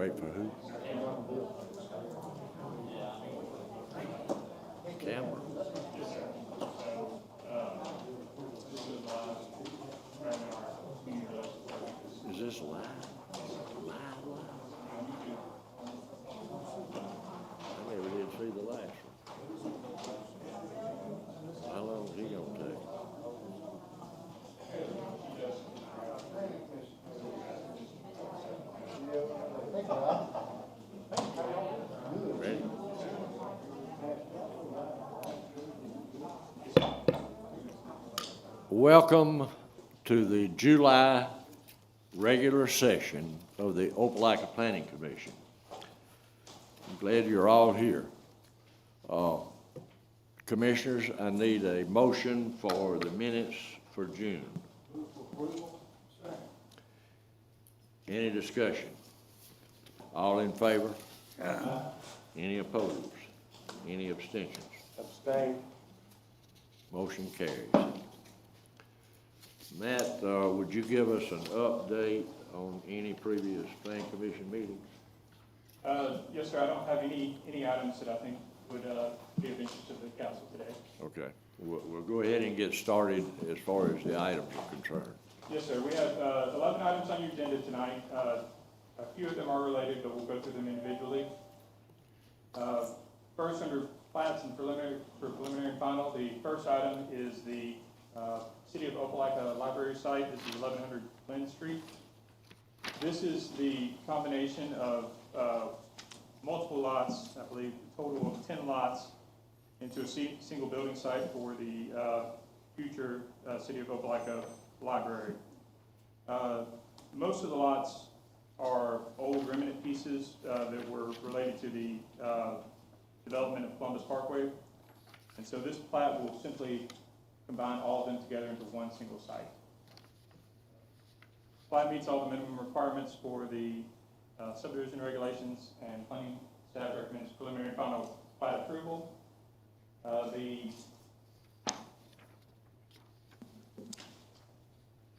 Wait for who? Camera. Is this live? Live? I never did see the last one. How long is he gonna take? Ready? Welcome to the July regular session of the Opelika Planning Commission. I'm glad you're all here. Commissioners, I need a motion for the minutes for June. Any discussion? All in favor? Aye. Any opposed? Any abstentions? Abstain. Motion carries. Matt, would you give us an update on any previous Plan Commission meetings? Yes, sir. I don't have any items that I think would be of interest to the council today. Okay, we'll go ahead and get started as far as the items are concerned. Yes, sir. We have 11 items on your agenda tonight. A few of them are related, but we'll go through them individually. First, under plats and preliminary and final, the first item is the City of Opelika Library site. This is 1100 Lynn Street. This is the combination of multiple lots, I believe a total of 10 lots, into a single building site for the future City of Opelika Library. Most of the lots are old remnant pieces that were related to the development of Columbus Parkway. And so this plat will simply combine all of them together into one single site. Plat meets all the minimum requirements for the subdivision regulations, and planning staff recommends preliminary and final plat approval.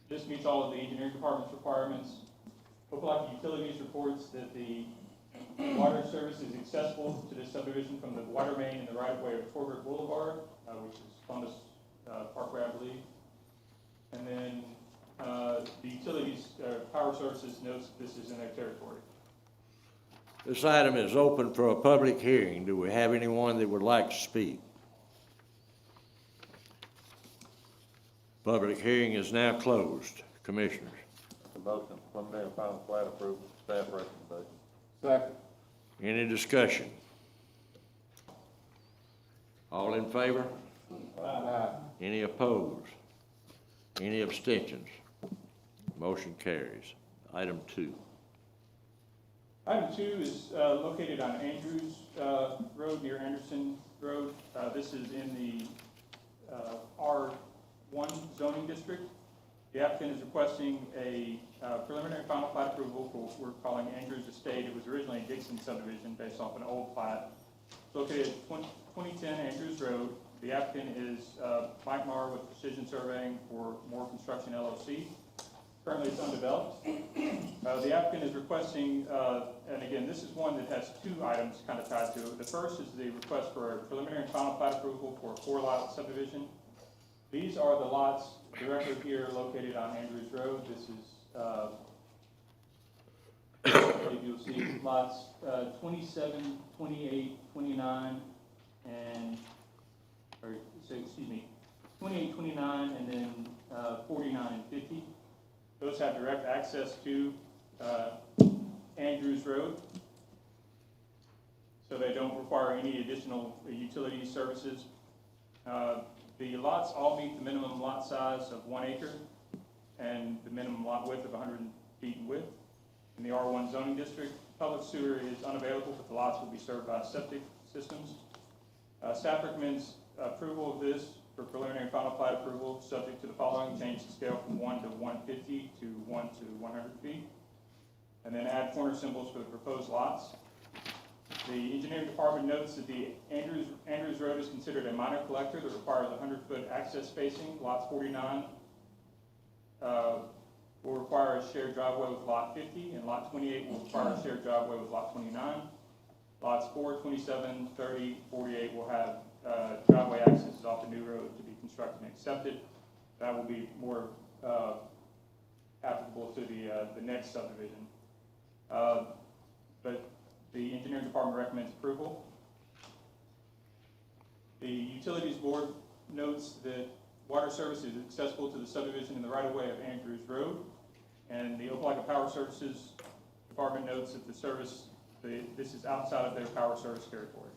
This meets all of the engineering department's requirements. Opelika Utilities reports that the water service is accessible to this subdivision from the water main in the right-of-way of Corbett Boulevard, which is Columbus Parkway, I believe. And then the utilities, power services notes that this is in their territory. This item is open for a public hearing. Do we have anyone that would like to speak? Public hearing is now closed. Commissioners. The motion, preliminary and final plat approval, staff recommendation. Second. Any discussion? All in favor? Aye. Any opposed? Any abstentions? Motion carries. Item 2. Item 2 is located on Andrews Road near Anderson Road. This is in the R1 zoning district. The applicant is requesting a preliminary final plat approval for what we're calling Andrews Estate. It was originally a Dixon subdivision based off an old plat. It's located at 2010 Andrews Road. The applicant is Mike Marr with Precision Surveying for Moore Construction LLC. Currently, it's undeveloped. The applicant is requesting, and again, this is one that has 2 items kind of tied to it. The first is the request for a preliminary and final plat approval for a 4-lot subdivision. These are the lots directly here located on Andrews Road. This is, you'll see lots 27, 28, 29, and, or so excuse me, 28, 29, and then 49 and 50. Those have direct access to Andrews Road, so they don't require any additional utility services. The lots all meet the minimum lot size of 1 acre and the minimum lot width of 100 feet in width. In the R1 zoning district, public sewer is unavailable, but the lots will be served by septic systems. Staff recommends approval of this for preliminary and final plat approval, subject to the following: change the scale from 1 to 150 to 1 to 100 feet, and then add corner symbols for the proposed lots. The engineering department notes that the Andrews Road is considered a minor collector that requires 100-foot access spacing. Lots 49 will require a shared driveway with lot 50, and lot 28 will require a shared driveway with lot 29. Lots 4, 27, 30, 48 will have driveway accesses off the new road to be constructed and accepted. That will be more applicable to the next subdivision. But the engineering department recommends approval. The utilities board notes that water service is accessible to the subdivision in the right-of-way of Andrews Road. And the Opelika Power Services Department notes that this is outside of their power service territory.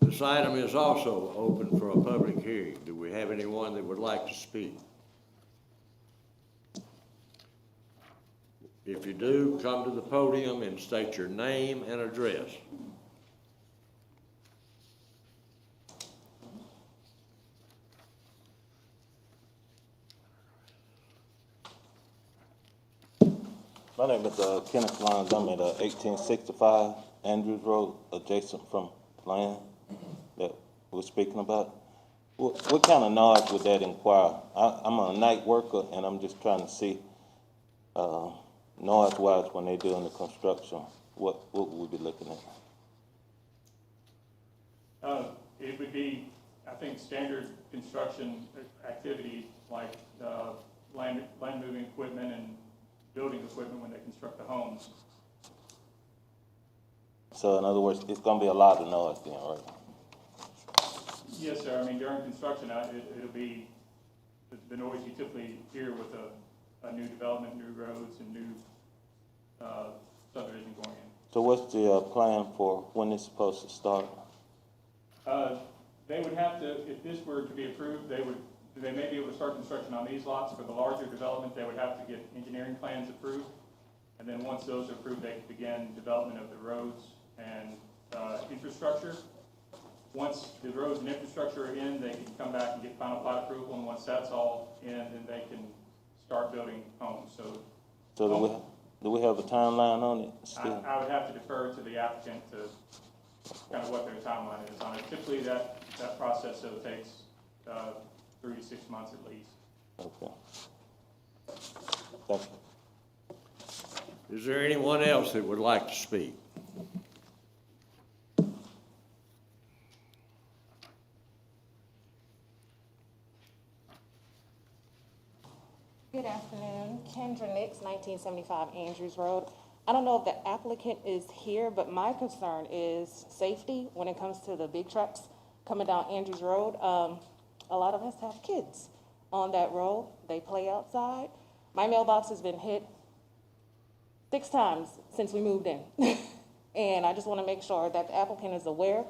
This item is also open for a public hearing. Do we have anyone that would like to speak? If you do, come to the podium and state your name and address. My name is Kenneth Lyons. I'm at 1865 Andrews Road, adjacent from land that we're speaking about. What kind of noise would that inquire? I'm a night worker, and I'm just trying to see noise-wise when they're doing the construction, what would we be looking at? It would be, I think, standard construction activities like land moving equipment and building equipment when they construct the homes. So in other words, it's going to be a lot of noise then, right? Yes, sir. I mean, during construction, it'll be the noise you typically hear with a new development, new roads, and new subdivision going in. So what's the plan for when it's supposed to start? They would have to, if this were to be approved, they may be able to start construction on these lots. For the larger development, they would have to get engineering plans approved. And then once those are approved, they could begin development of the roads and infrastructure. Once the roads and infrastructure are in, they can come back and get final plat approval. And once that's all in, then they can start building homes. So do we have a timeline on it still? I would have to defer to the applicant to kind of what their timeline is on it. Typically, that process though takes 3 to 6 months at least. Okay. Thank you. Is there anyone else that would like to speak? Good afternoon, Kendra Nix, 1975 Andrews Road. I don't know if the applicant is here, but my concern is safety when it comes to the big trucks coming down Andrews Road. A lot of us have kids on that road. They play outside. My mailbox has been hit 6 times since we moved in. And I just want to make sure that the applicant is aware.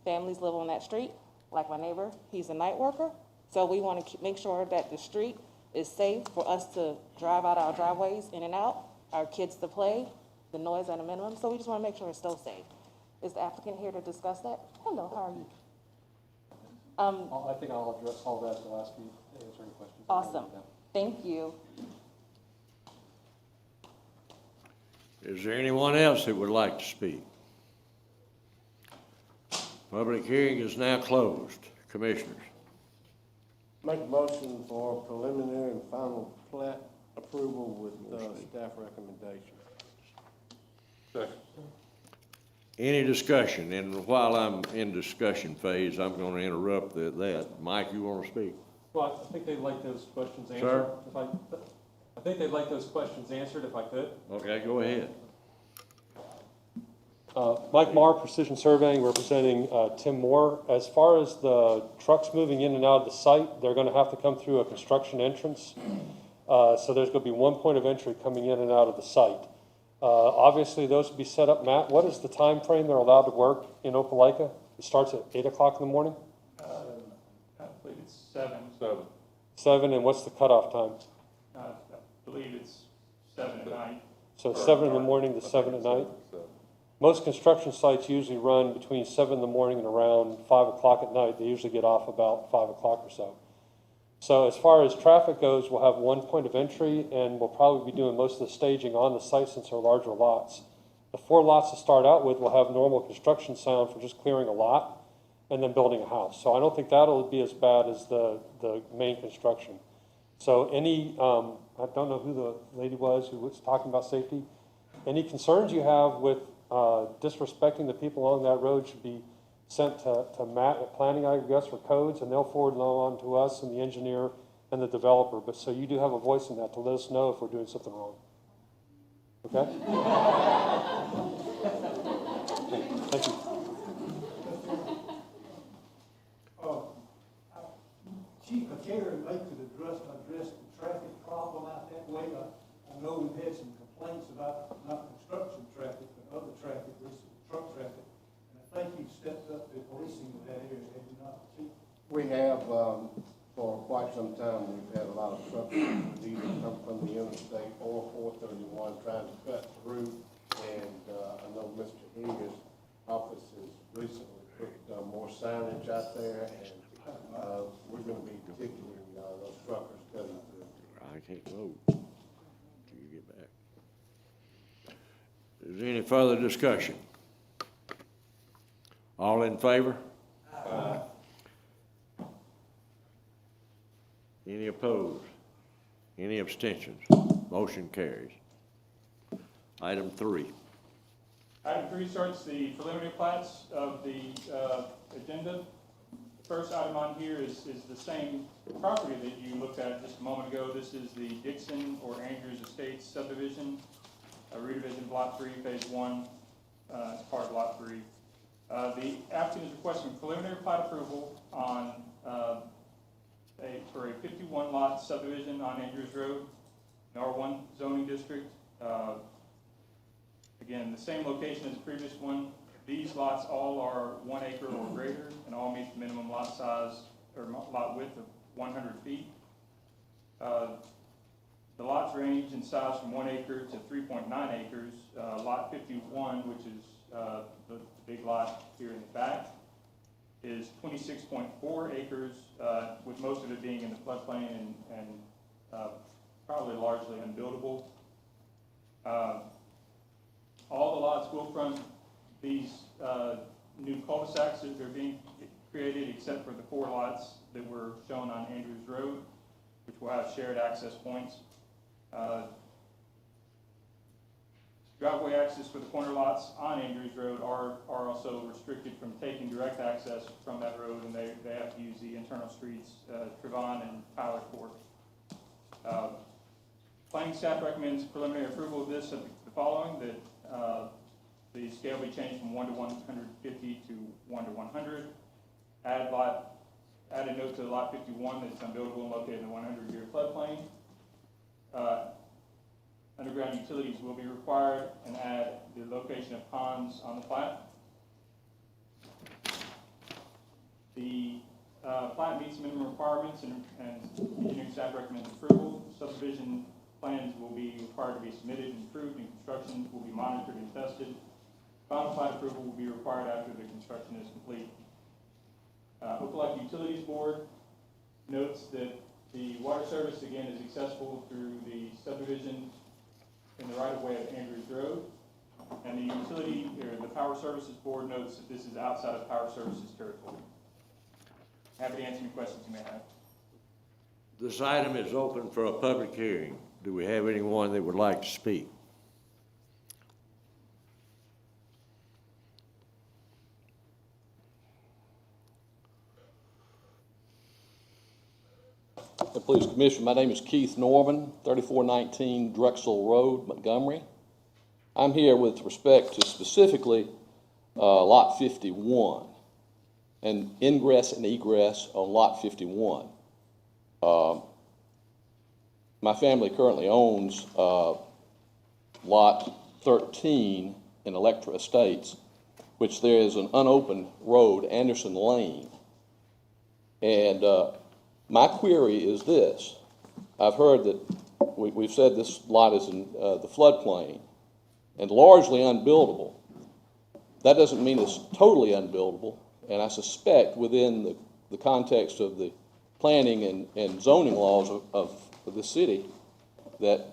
Families live on that street, like my neighbor. He's a night worker. So we want to make sure that the street is safe for us to drive out our driveways in and out, our kids to play, the noise at a minimum. So we just want to make sure it's still safe. Is the applicant here to discuss that? Hello, how are you? I think I'll address all that at the last meeting, answer any questions. Awesome. Thank you. Is there anyone else that would like to speak? Public hearing is now closed. Commissioners. Make a motion for preliminary and final plat approval with staff recommendation. Second. Any discussion? And while I'm in discussion phase, I'm going to interrupt that. Mike, you want to speak? Well, I think they'd like those questions answered. Sir? I think they'd like those questions answered if I could. Okay, go ahead. Mike Marr, Precision Surveying, representing Tim Moore. As far as the trucks moving in and out of the site, they're going to have to come through a construction entrance. So there's going to be one point of entry coming in and out of the site. Obviously, those will be set up. Matt, what is the time frame they're allowed to work in Opelika? It starts at 8 o'clock in the morning? I believe it's 7. 7, and what's the cutoff time? I believe it's 7 at night. So 7 in the morning to 7 at night? Most construction sites usually run between 7 in the morning and around 5 o'clock at night. They usually get off about 5 o'clock or so. So as far as traffic goes, we'll have one point of entry, and we'll probably be doing most of the staging on the site since they're larger lots. The 4 lots to start out with will have normal construction sound for just clearing a lot and then building a house. So I don't think that'll be as bad as the main construction. So any, I don't know who the lady was who was talking about safety. Any concerns you have with disrespecting the people on that road should be sent to Matt at planning, I guess, for codes, and they'll forward them on to us and the engineer and the developer. But so you do have a voice in that to let us know if we're doing something wrong. Okay? Thank you. Chief McCary, they could address the traffic problem out that way. I know we've had some complaints about not construction traffic, but other traffic, this truck traffic. And I think you've stepped up the policing of that area, have you not, Chief? We have, for quite some time, we've had a lot of trucks that either come from the interstate or 431 trying to cut through. And I know Mr. Hager's office has recently put more signage out there, and we're going to be ticketing those truckers cutting through. I can't vote till you get back. Is there any further discussion? All in favor? Aye. Any opposed? Any abstentions? Motion carries. Item 3. Item 3 starts the preliminary plats of the agenda. The first item on here is the same property that you looked at just a moment ago. This is the Dixon or Andrews Estates subdivision, redivision Block 3, Phase 1. It's part of Lot 3. The applicant is requesting preliminary plat approval on for a 51 lot subdivision on Andrews Road, an R1 zoning district. Again, the same location as the previous one. These lots all are 1 acre or greater and all meet the minimum lot size or lot width of 100 feet. The lots range in size from 1 acre to 3.9 acres. Lot 51, which is the big lot here in the back, is 26.4 acres, with most of it being in the floodplain and probably largely unbuildable. All the lots will front these new cul-de-sacs that are being created, except for the 4 lots that were shown on Andrews Road, which will have shared access points. Driveway access for the corner lots on Andrews Road are also restricted from taking direct access from that road, and they have to use the internal streets, Trevon and Tyler Court. Planning staff recommends preliminary approval of this, the following, that the scale be changed from 1 to 150 to 1 to 100. Add a note to lot 51 that's unbuildable and located in the 100-year floodplain. Underground utilities will be required, and add the location of ponds on the plat. The plat meets minimum requirements, and engineering staff recommends approval. Subdivision plans will be required to be submitted and approved, and construction will be monitored and tested. Final plat approval will be required after the construction is complete. Opelika Utilities Board notes that the water service, again, is accessible through the subdivision in the right-of-way of Andrews Road. And the utility, or the Power Services Board, notes that this is outside of Power Services territory. Happy to answer any questions you may have. This item is open for a public hearing. Do we have anyone that would like to speak? Please, Commissioner, my name is Keith Norman, 3419 Drexel Road, Montgomery. I'm here with respect to specifically Lot 51 and ingress and egress on Lot 51. My family currently owns Lot 13 in Electra Estates, which there is an unopened road, Anderson Lane. And my query is this. I've heard that we've said this lot is in the floodplain and largely unbuildable. That doesn't mean it's totally unbuildable, and I suspect within the context of the planning and zoning laws of the city that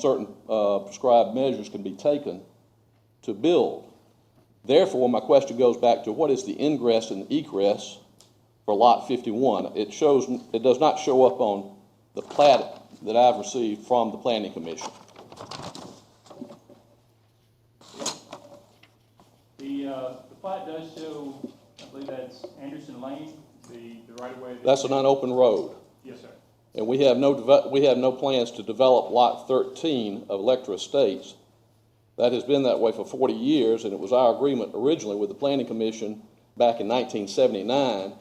certain prescribed measures can be taken to build. Therefore, my question goes back to what is the ingress and egress for Lot 51? It does not show up on the plat that I've received from the Planning Commission. The plat does show, I believe that's Anderson Lane, the right of way. That's an unopened road. Yes, sir. And we have no plans to develop Lot 13 of Electra Estates. That has been that way for 40 years, and it was our agreement originally with the Planning Commission back in 1979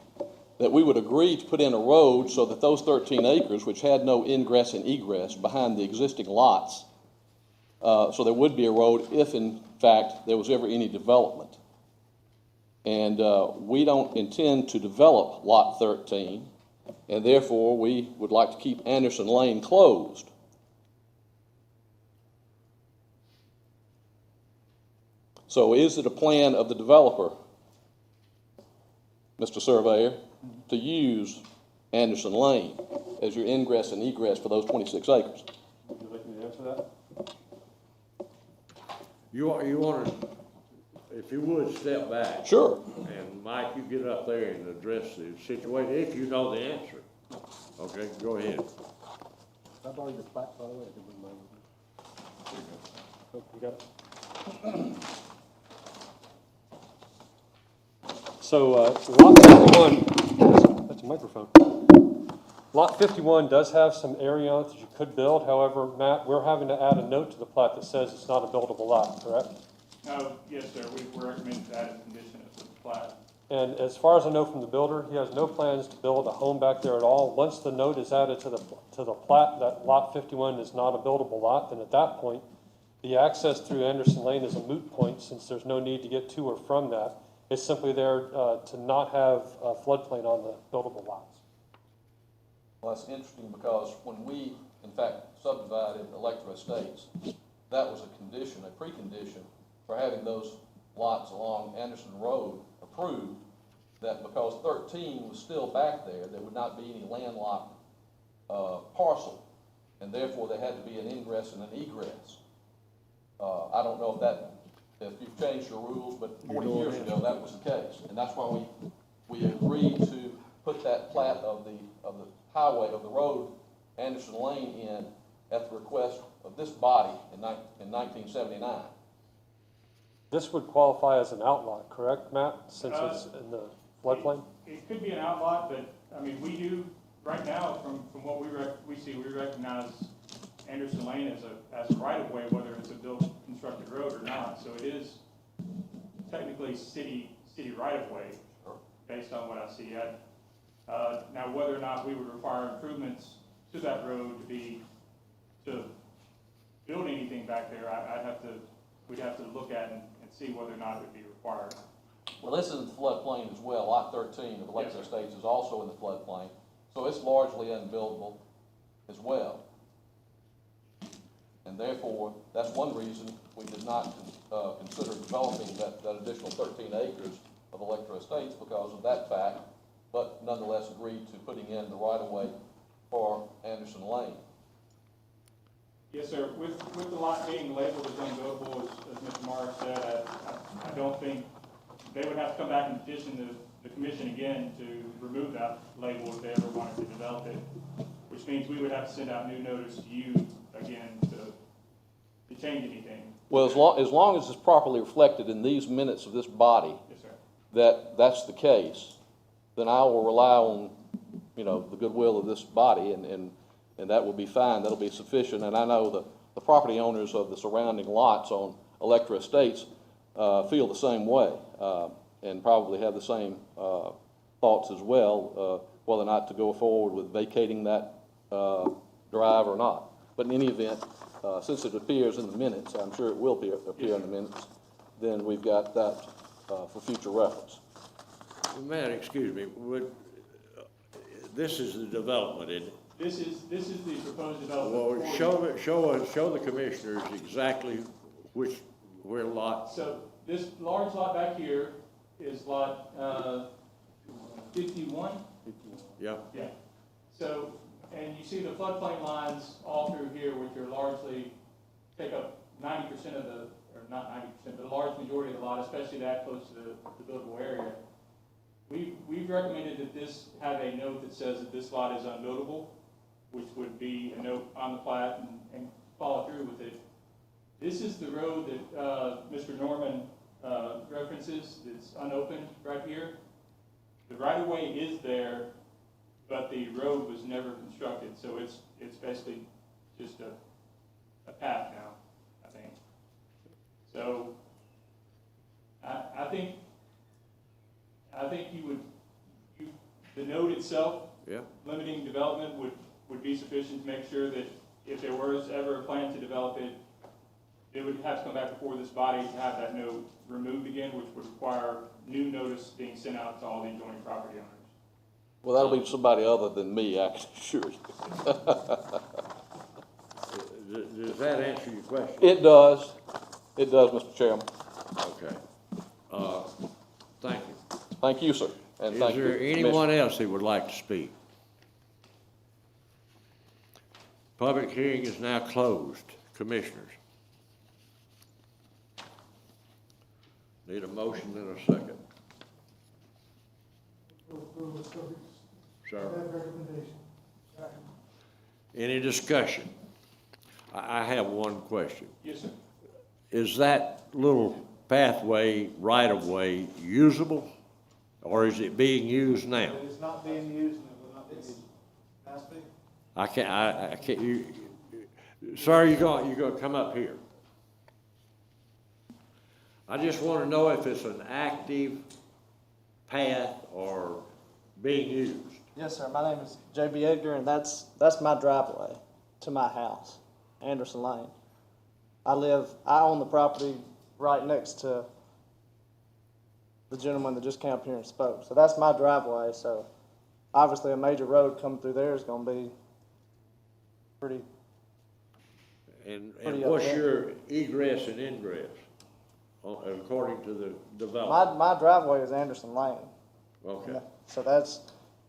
that we would agree to put in a road so that those 13 acres, which had no ingress and egress behind the existing lots, so there would be a road if, in fact, there was ever any development. And we don't intend to develop Lot 13, and therefore we would like to keep Anderson Lane closed. So is it a plan of the developer, Mr. Surveyor, to use Anderson Lane as your ingress and egress for those 26 acres? Would you like me to answer that? You want to, if you would, step back. Sure. And Mike, you get up there and address the situation, if you know the answer. Okay, go ahead. I borrowed your plaque, by the way. Oh, you got it? So, Lot 51, that's a microphone. Lot 51 does have some area on it that you could build. However, Matt, we're having to add a note to the plat that says it's not a buildable lot, correct? Yes, sir, we recommend that as a condition of the plat. And as far as I know from the builder, he has no plans to build a home back there at all. Once the note is added to the plat that Lot 51 is not a buildable lot, then at that point, the access through Anderson Lane is a moot point since there's no need to get to or from that. It's simply there to not have a floodplain on the buildable lots. Well, that's interesting because when we, in fact, subdivided Electra Estates, that was a condition, a precondition for having those lots along Anderson Road approved, that because 13 was still back there, there would not be any landlocked parcel, and therefore there had to be an ingress and an egress. I don't know if you've changed your rules, but 40 years ago that was the case, and that's why we agreed to put that plat of the highway, of the road, Anderson Lane, in at the request of this body in 1979. This would qualify as an outlot, correct, Matt, since it's in the floodplain? It could be an outlot, but, I mean, we do, right now, from what we see, we recognize Anderson Lane as a right-of-way, whether it's a built, constructed road or not. So it is technically city right-of-way, based on what I see. Now, whether or not we would require improvements to that road to build anything back there, we'd have to look at and see whether or not it would be required. Well, this is in the floodplain as well. Lot 13 of Electra Estates is also in the floodplain, so it's largely unbuildable as well. And therefore, that's one reason we did not consider developing that additional 13 acres of Electra Estates because of that fact, but nonetheless agreed to putting in the right-of-way for Anderson Lane. Yes, sir. With the lot being labeled as unbuildable, as Mr. Morris said, I don't think they would have to come back and petition the commission again to remove that label if they ever wanted to develop it, which means we would have to send out new notice to you again to change anything. Well, as long as it's properly reflected in these minutes of this body, Yes, sir. that's the case, then I will rely on, the goodwill of this body, and that will be fine. That'll be sufficient. And I know the property owners of the surrounding lots on Electra Estates feel the same way, and probably have the same thoughts as well, whether or not to go forward with vacating that drive or not. But in any event, since it appears in the minutes, I'm sure it will appear in the minutes, then we've got that for future reference. Matt, excuse me, this is the development, isn't it? This is the proposed development. Well, show the commissioners exactly where lot. So this large lot back here is lot 51. Yeah. Yeah. So, and you see the floodplain lines all through here, which are largely take up 90% of or not 90%, but a large majority of the lot, especially that close to the buildable area. We've recommended that this have a note that says that this lot is unbuildable, which would be a note on the plat and follow through with it. This is the road that, Mr. Norman, references, it's unopened right here. The right-of-way is there, but the road was never constructed, so it's basically just a path now, I think. So, I think the note itself, Yeah, limiting development would be sufficient to make sure that if there was ever a plan to develop it, it would have to come back before this body to have that note removed again, which would require new notice being sent out to all the adjoining property owners. Well, that'll be somebody other than me, I can assure you. does that answer your question? It does, Mr. Chairman. Okay. Thank you. Thank you, sir, and thank Is you. there anyone else who would like to speak? Public hearing is now closed. Commissioners. Need a motion and a second. Sir? Any discussion? I have one question. Yes, sir. Is that little pathway, right-of-way usable, or is it being used now? It's not being used, and it will not be used. Nice thing. I can't, sir, you're gonna come up here. I just wanna know if it's an active path or being used. Yes, sir. My name is J.B. Edgar, and that's my driveway to my house, Anderson Lane. I own the property right next to the gentleman that just came up here and spoke. So that's my driveway. So obviously a major road coming through there is going to be pretty. And Pretty what's upset. your egress and ingress, according to the development? My driveway is Anderson Lane. Okay, So that's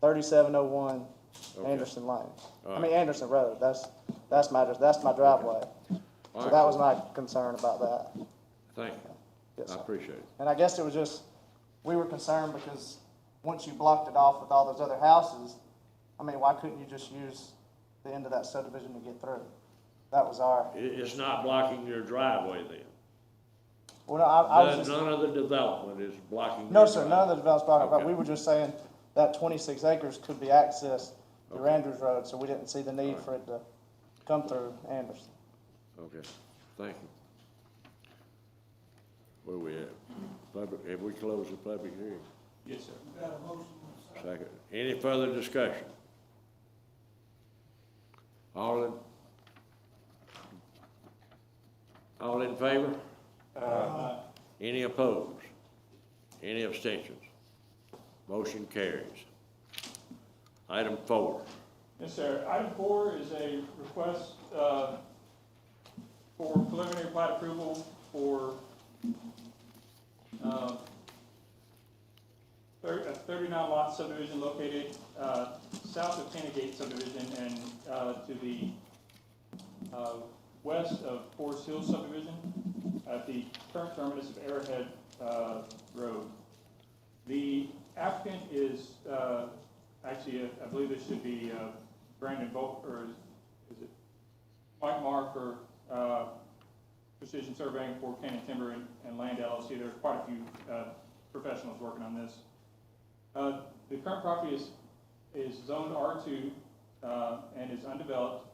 3701 Okay. Anderson Lane. All I mean right. Anderson Road. That's my driveway. All So right. that was my concern about that. Thank Yes, you, I sir. appreciate it. And I guess it was just, we were concerned because once you blocked it off with all those other houses, I mean, why couldn't you just use the end of that subdivision to get through? That was our, It's not blocking your driveway then? well, no, I was just, None of the development is blocking your no, sir, none of the development's blocking, but Okay. we were just saying that 26 acres could be accessed through Andrews Road, so we didn't see the need for it to come through Anderson. Okay, thank you. Where we at? Have we closed the public hearing? Yes, sir. Got a motion. Second. Any further discussion? All in favor? Any opposed? Any abstentions? Motion carries. Item 4. Yes, sir. Item 4 is a request for preliminary plat approval for a 39-lot subdivision located south of Canagate subdivision and to the west of Forest Hills subdivision at the current terminus of Arrowhead Road. The applicant is actually, I believe this should be Brandon Volk, or is it Mike Mark for Precision Surveying for Cannon Timber and Land LLC. There's quite a few professionals working on this. The current property is zoned R2 and is undeveloped.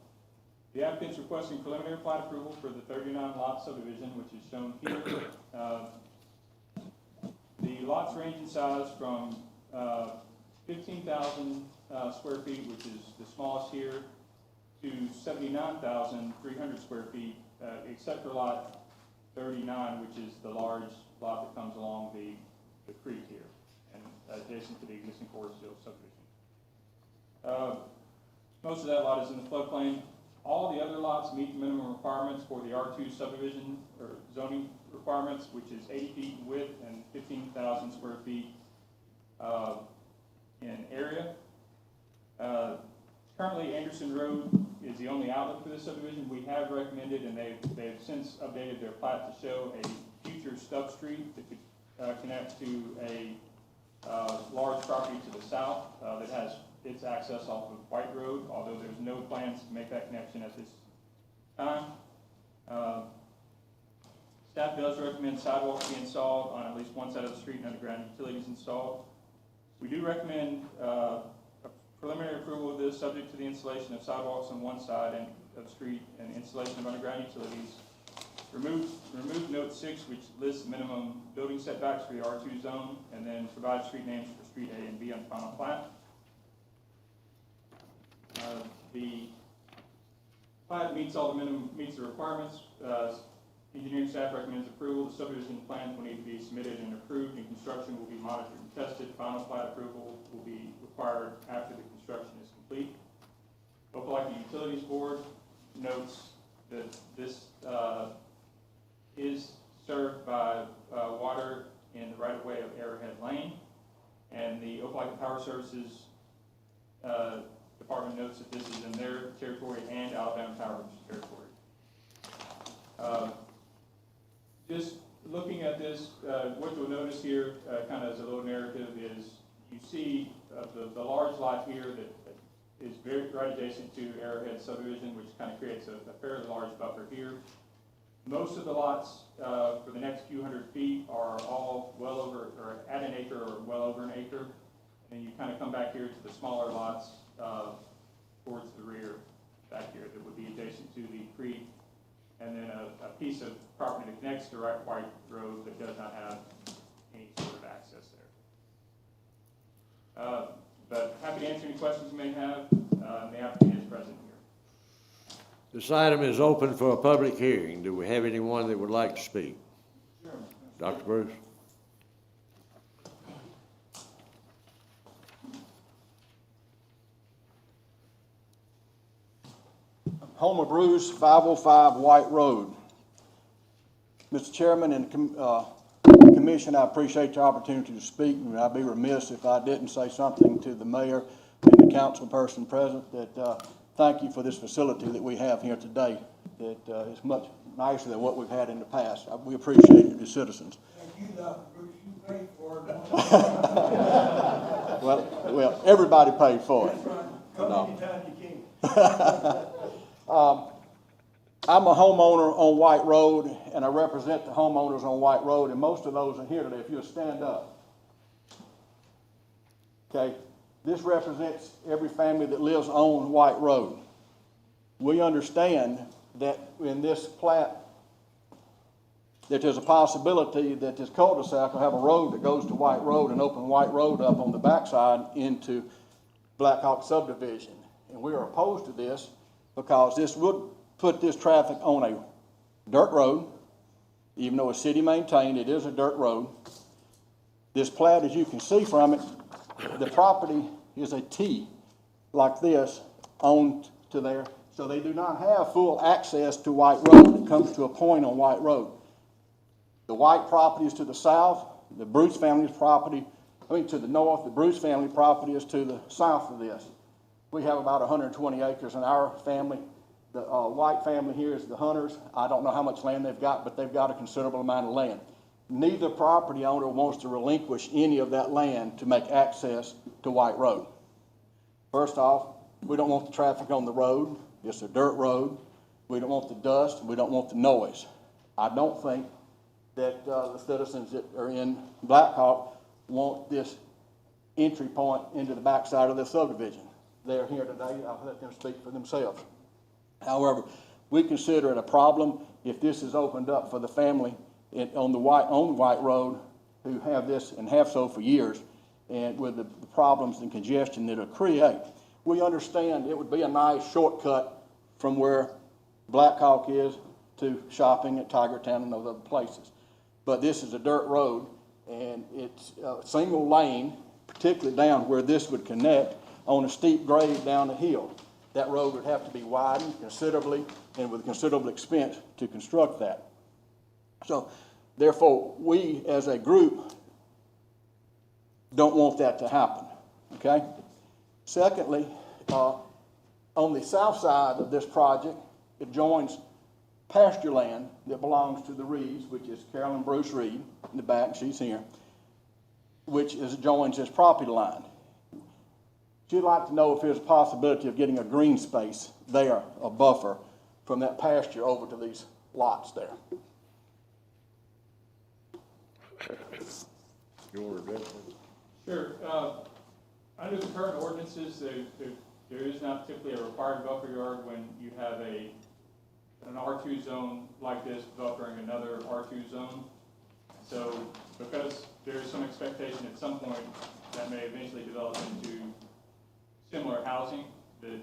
The applicant's requesting preliminary plat approval for the 39-lot subdivision, which is shown here. The lots range in size from 15,000 square feet, which is the smallest here, to 79,300 square feet, except for lot 39, which is the large lot that comes along the creek here and adjacent to the existing Forest Hill subdivision. Most of that lot is in the floodplain. All the other lots meet the minimum requirements for the R2 subdivision or zoning requirements, which is 80 feet in width and 15,000 square feet in area. Currently, Anderson Road is the only outlet for this subdivision. We have recommended, and they've since updated their plat to show a future stub street that could connect to a large property to the south that has its access off of White Road, although there's no plans to make that connection at this time. Staff does recommend sidewalks be installed on at least one side of the street and underground utilities installed. We do recommend a preliminary approval of this, subject to the installation of sidewalks on one side of the street and installation of underground utilities. Remove note 6, which lists minimum building setbacks for the R2 zone, and then provide street names for street A and B on final plat. The plat meets the requirements. Engineering staff recommends approval. The subdivision plans will need to be submitted and approved, and construction will be monitored and tested. Final plat approval will be required after the construction is complete. Opelika Utilities Board notes that this is served by water in the right-of-way of Arrowhead Lane, and the Opelika Power Services Department notes that this is in their territory and Alabama Power's territory. Just looking at this, what you'll notice here, kind of as a little narrative, is you see the large lot here that is right adjacent to Arrowhead subdivision, which kind of creates a fairly large buffer here. Most of the lots for the next few hundred feet are all well over, or at an acre or well over an acre. And then you kind of come back here to the smaller lots towards the rear back here that would be adjacent to the creek. And then a piece of property that connects to White Road that does not have any sort of access there. But happy to answer any questions you may have. The applicant is present here. This item is open for a public hearing. Do we have anyone that would like to speak? Sure. Dr. Bruce? Homer Bruce, 505 White Road. Mr. Chairman and Commission, I appreciate the opportunity to speak, and I'd be remiss if I didn't say something to the mayor and the council person present that thank you for this facility that we have here today that is much nicer than what we've had in the past. We appreciate it as citizens. Thank you, Dr. Bruce, you paid for it. Well, everybody paid for it. That's right. Come anytime you can. I'm a homeowner on White Road, and I represent the homeowners on White Road, and most of those are here today. If you'll stand up. Okay, this represents every family that lives on White Road. We understand that in this plat, that there's a possibility that this cul-de-sac will have a road that goes to White Road and open White Road up on the backside into Black Hawk subdivision. And we are opposed to this because this would put this traffic on a dirt road. Even though it's city maintained, it is a dirt road. This plat, as you can see from it, the property is a T like this on to there. So they do not have full access to White Road. It comes to a point on White Road. The White property is to the south. The Bruce family's property, to the north. The Bruce family property is to the south of this. We have about 120 acres in our family. The White family here is the Hunters. I don't know how much land they've got, but they've got a considerable amount of land. Neither property owner wants to relinquish any of that land to make access to White Road. First off, we don't want the traffic on the road. It's a dirt road. We don't want the dust. We don't want the noise. I don't think that the citizens that are in Black Hawk want this entry point into the backside of the subdivision. They're here today. I'll let them speak for themselves. However, we consider it a problem if this is opened up for the family on White Road who have this and have so for years, and with the problems and congestion that it'll create. We understand it would be a nice shortcut from where Black Hawk is to shopping at Tigertown and those other places. But this is a dirt road, and it's a single lane, particularly down where this would connect on a steep grade down the hill. That road would have to be widened considerably and with considerable expense to construct that. So, therefore, we as a group don't want that to happen, okay? Secondly, on the south side of this project, it joins pasture land that belongs to the Reeves, which is Carolyn Bruce Reed in the back, she's here, which joins this property line. She'd like to know if there's a possibility of getting a green space there, a buffer from that pasture over to these lots there. You want to address it? Sure. Under the current ordinances, there is not typically a required buffer yard when you have an R2 zone like this buffering another R2 zone. So because there is some expectation at some point that may eventually develop into similar housing, that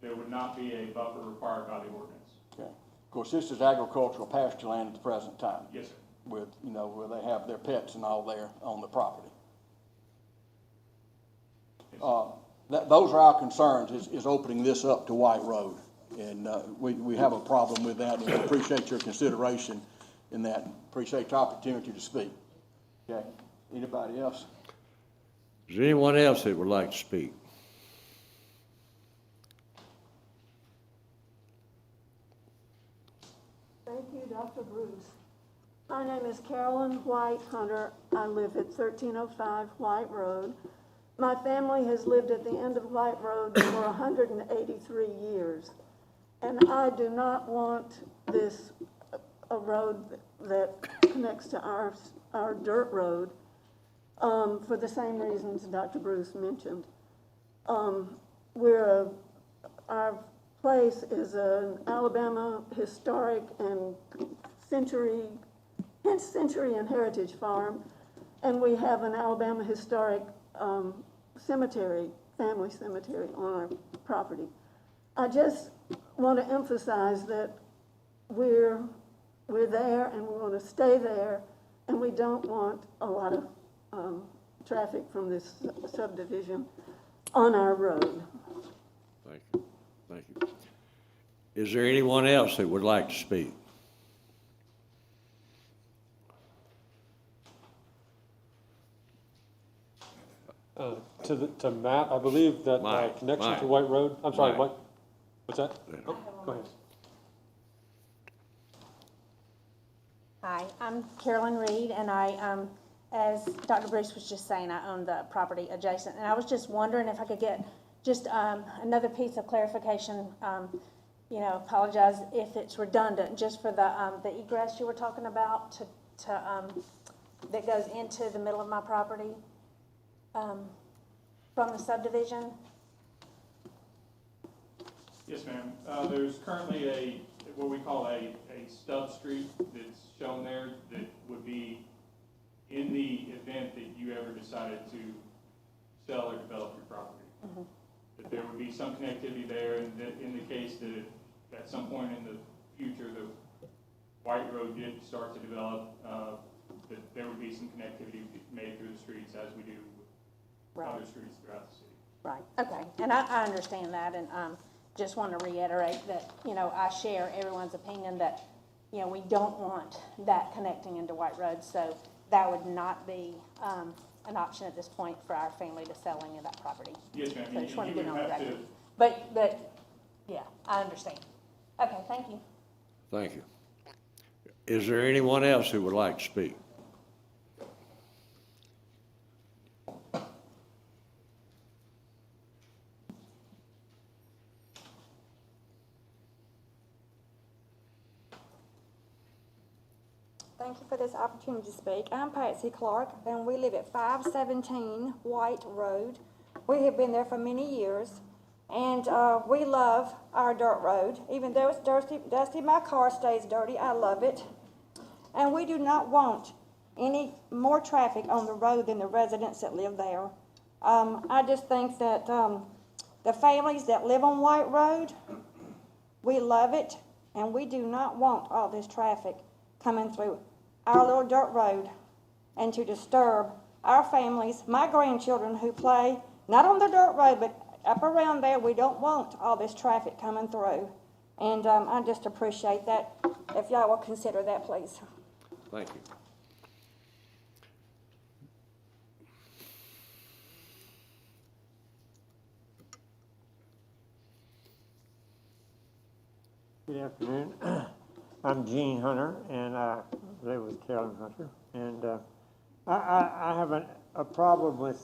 there would not be a buffer required by the ordinance. Okay. Of course, this is agricultural pasture land at the present time. Yes, sir. With, where they have their pets and all there on the property. Those are our concerns, is opening this up to White Road. And we have a problem with that, and we appreciate your consideration in that. Appreciate the opportunity to speak. Okay, anybody else? Is there anyone else that would like to speak? Thank you, Dr. Bruce. My name is Carolyn White Hunter. I live at 1305 White Road. My family has lived at the end of White Road for 183 years. And I do not want this, a road that connects to our dirt road, for the same reasons Dr. Bruce mentioned. Our place is an Alabama historic and century and heritage farm, and we have an Alabama historic cemetery, family cemetery on our property. I just want to emphasize that we're there and we want to stay there, and we don't want a lot of traffic from this subdivision on our road. Thank you. Thank you. Is there anyone else that would like to speak? To Matt, I believe that Mike, connection Mike. to White Road, I'm sorry, Mike. Mike, what's that? Yeah. Oh, go ahead. Hi, I'm Carolyn Reed, and I, as Dr. Bruce was just saying, I own the property adjacent. And I was just wondering if I could get just another piece of clarification. Apologize if it's redundant, just for the egress you were talking about that goes into the middle of my property from the subdivision. Yes, ma'am. There's currently what we call a stub street that's shown there that would be in the event that you ever decided to sell or develop your property. Mm-hmm. That there would be some connectivity there, and that in the case that at some point in the future the White Road did start to develop, that there would be some connectivity made through the streets as we do with other streets throughout the city. Right, okay, and I understand that, and just want to reiterate that, I share everyone's opinion that, we don't want that connecting into White Road, so that would not be an option at this point for our family to sell any of that property. Yes, ma'am. So I just want to You get would on the have record. to- But, yeah, I understand. Okay, thank you. Thank you. Is there anyone else who would like to speak? Thank you for this opportunity to speak. I'm Patsy Clark, and we live at 517 White Road. We have been there for many years, and we love our dirt road. Even though it's dusty, my car stays dirty. I love it. And we do not want any more traffic on the road than the residents that live there. I just think that the families that live on White Road, we love it, and we do not want all this traffic coming through our little dirt road and to disturb our families, my grandchildren who play, not on the dirt road, but up around there. We don't want all this traffic coming through. And I just appreciate that. If y'all will consider that, please. Thank you. Good afternoon. I'm Gene Hunter, and I live with Carolyn Hunter. And I have a problem with,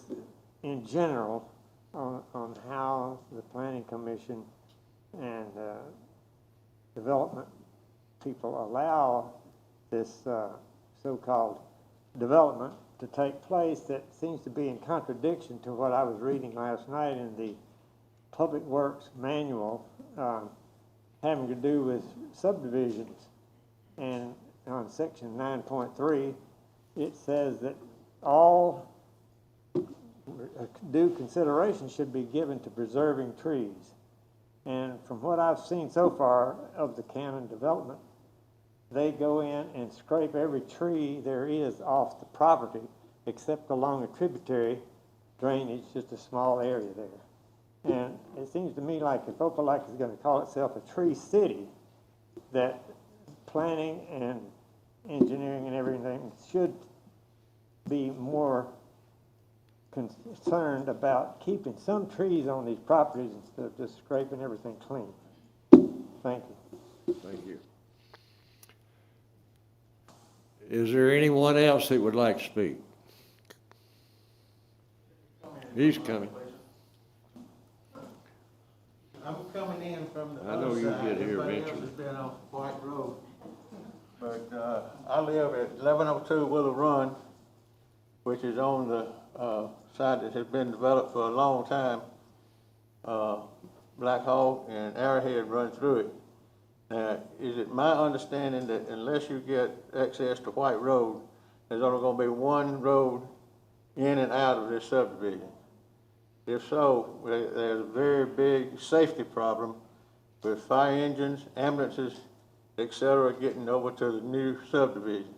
in general, on how the planning commission and development people allow this so-called development to take place that seems to be in contradiction to what I was reading last night in the Public Works Manual having to do with subdivisions. And on section 9.3, it says that all due consideration should be given to preserving trees. And from what I've seen so far of the Cannon development, they go in and scrape every tree there is off the property except along a tributary drainage, just a small area there. And it seems to me like if Opelika is going to call itself a tree city, that planning and engineering and everything should be more concerned about keeping some trees on these properties instead of just scraping everything clean. Thank you. Thank you. Is there anyone else that would like to speak? He's coming. I'm coming in from the I know other you'll side. get here Everybody eventually. else has been on White Road. But, I live at 1102 Willow Run, which is on the, side that has been developed for a long time. Black Hawk and Arrowhead run through it. Now, is it my understanding that unless you get access to White Road, there's only gonna be one road in and out of this subdivision? If so, there's a very big safety problem with fire engines, ambulances, et cetera, getting over to the new subdivision.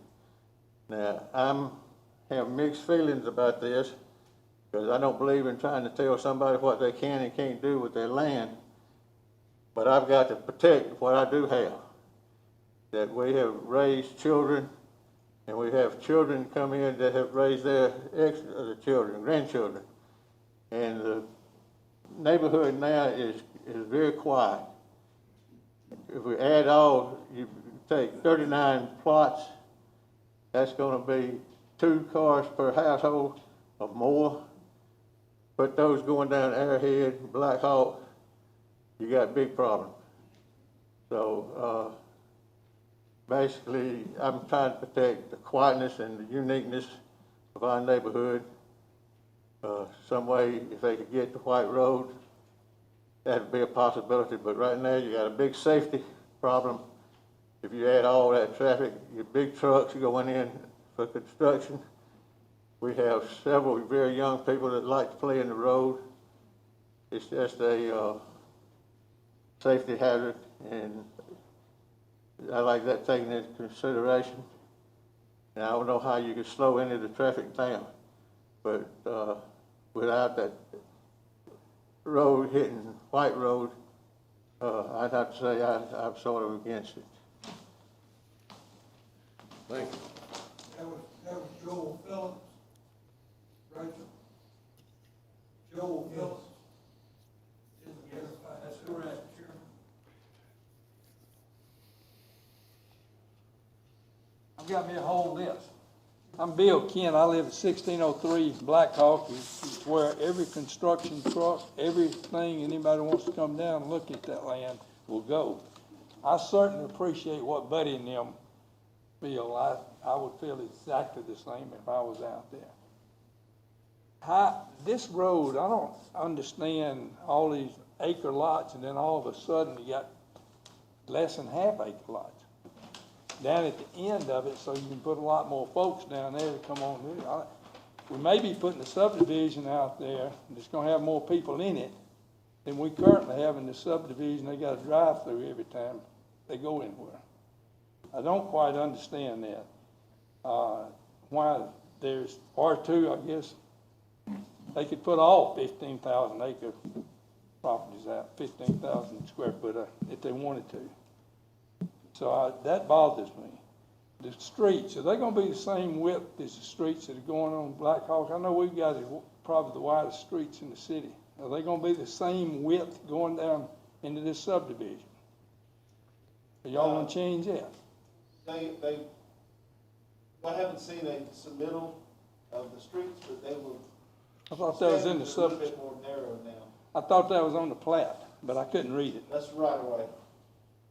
Now, have mixed feelings about this, because I don't believe in trying to tell somebody what they can and can't do with their land. But I've got to protect what I do have. That we have raised children, and we have children come in that have raised their children, grandchildren. And the neighborhood now is very quiet. If we add all, you take 39 plots, that's gonna be 2 cars per household or more. Put those going down Arrowhead, Black Hawk, you got a big problem. So, basically, I'm trying to protect the quietness and the uniqueness of our neighborhood. Some way, if they could get to White Road, that'd be a possibility, but right now you got a big safety problem. If you add all that traffic, your big trucks going in for construction. We have several very young people that like to play in the road. It's just a safety hazard, and I like that taken into consideration. And I don't know how you could slow any of the traffic down, but without that road hitting White Road, I'd have to say I'm sort of against it. Thank you. That was Joel Phillips, Rachel. Joel Phillips. Yes, that's correct, Chairman. I've got me a whole list. I'm Bill Kent. I live at 1603 Black Hawk. It's where every construction truck, everything, anybody wants to come down and look at that land will go. I certainly appreciate what Buddy and them feel. I would feel exactly the same if I was out there. This road, I don't understand all these acre lots, and then all of a sudden you got less than half-acre lots down at the end of it, so you can put a lot more folks down there to come on here. We may be putting a subdivision out there that's gonna have more people in it than we currently have in the subdivision. They got a drive-through every time they go anywhere. I don't quite understand that. Why there's R2, I guess, they could put all 15,000 acre properties out, 15,000 square foot if they wanted to. So that bothers me. The streets, are they gonna be the same width as the streets that are going on Black Hawk? I know we've got probably the widest streets in the city. Are they gonna be the same width going down into this subdivision? Are y'all gonna change that? I haven't seen a submittal of the streets, but they will I thought that was in the It's a little sub, bit more narrow now. I thought that was on the plat, but I couldn't read it. That's right away.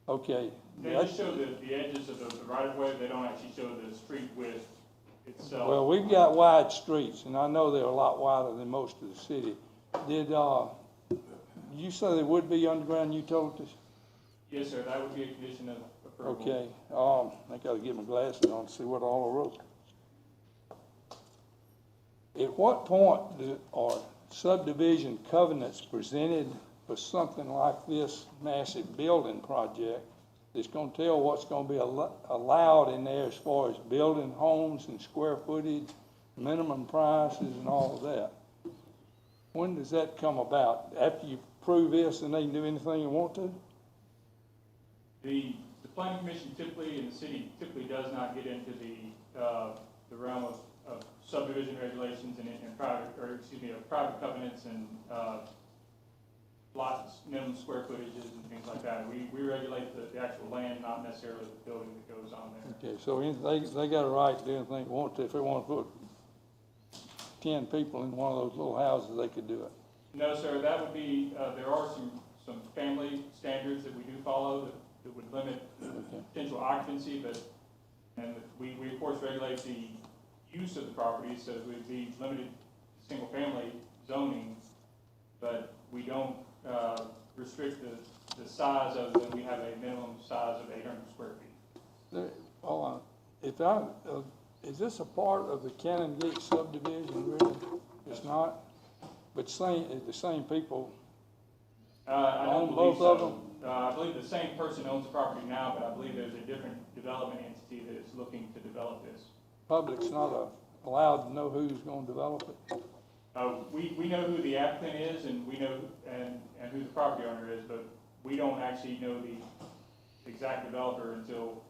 Okay. They just show the edges of the right of way, they don't actually show the street width itself. Well, we've got wide streets, and I know they're a lot wider than most of the city. Did, you say there would be underground utilities? Yes, sir, that would be a condition of approval. Okay, I gotta get my glasses on to see what all I wrote. At what point are subdivision covenants presented for something like this massive building project that's gonna tell what's gonna be allowed in there as far as building homes and square footage, minimum prices and all of that? When does that come about? After you prove this and they can do anything you want to? The planning commission typically, and the city typically does not get into the realm of subdivision regulations and private covenants and, lots, minimum square footages and things like that. We regulate the actual land, not necessarily the building that goes on there. Okay, so they got a right to do anything they want to. If they want to put 10 people in one of those little houses, they could do it. No, sir, that would be, there are some family standards that we do follow that would limit potential occupancy, and we of course regulate the use of the property, so it would be limited to single-family zoning, but we don't restrict the size of them. We have a minimum size of 800 square feet. Hold on. Is this a part of the Cannon Gate subdivision, really? It's not? But the same people I don't own believe both of so. them? I believe the same person owns the property now, but I believe there's a different development entity that is looking to develop this. Public's not allowed to know who's gonna develop it? We know who the applicant is, and we know, and who the property owner is, but we don't actually know the exact developer until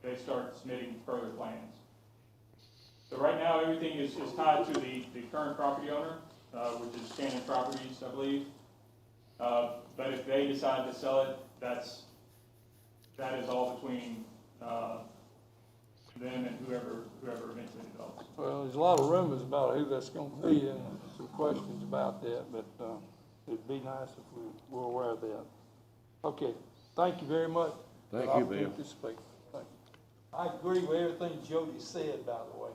they start submitting further plans. So right now, everything is tied to the current property owner, which is Cannon Properties, I believe. But if they decide to sell it, that is all between them and whoever eventually develops. Well, there's a lot of rumors about who that's gonna be, and some questions about that, but, it'd be nice if we were aware of that. Okay, thank you very much. Thank for the you, Bill. opportunity to speak. Thank you. I agree with everything Jody said, by the way.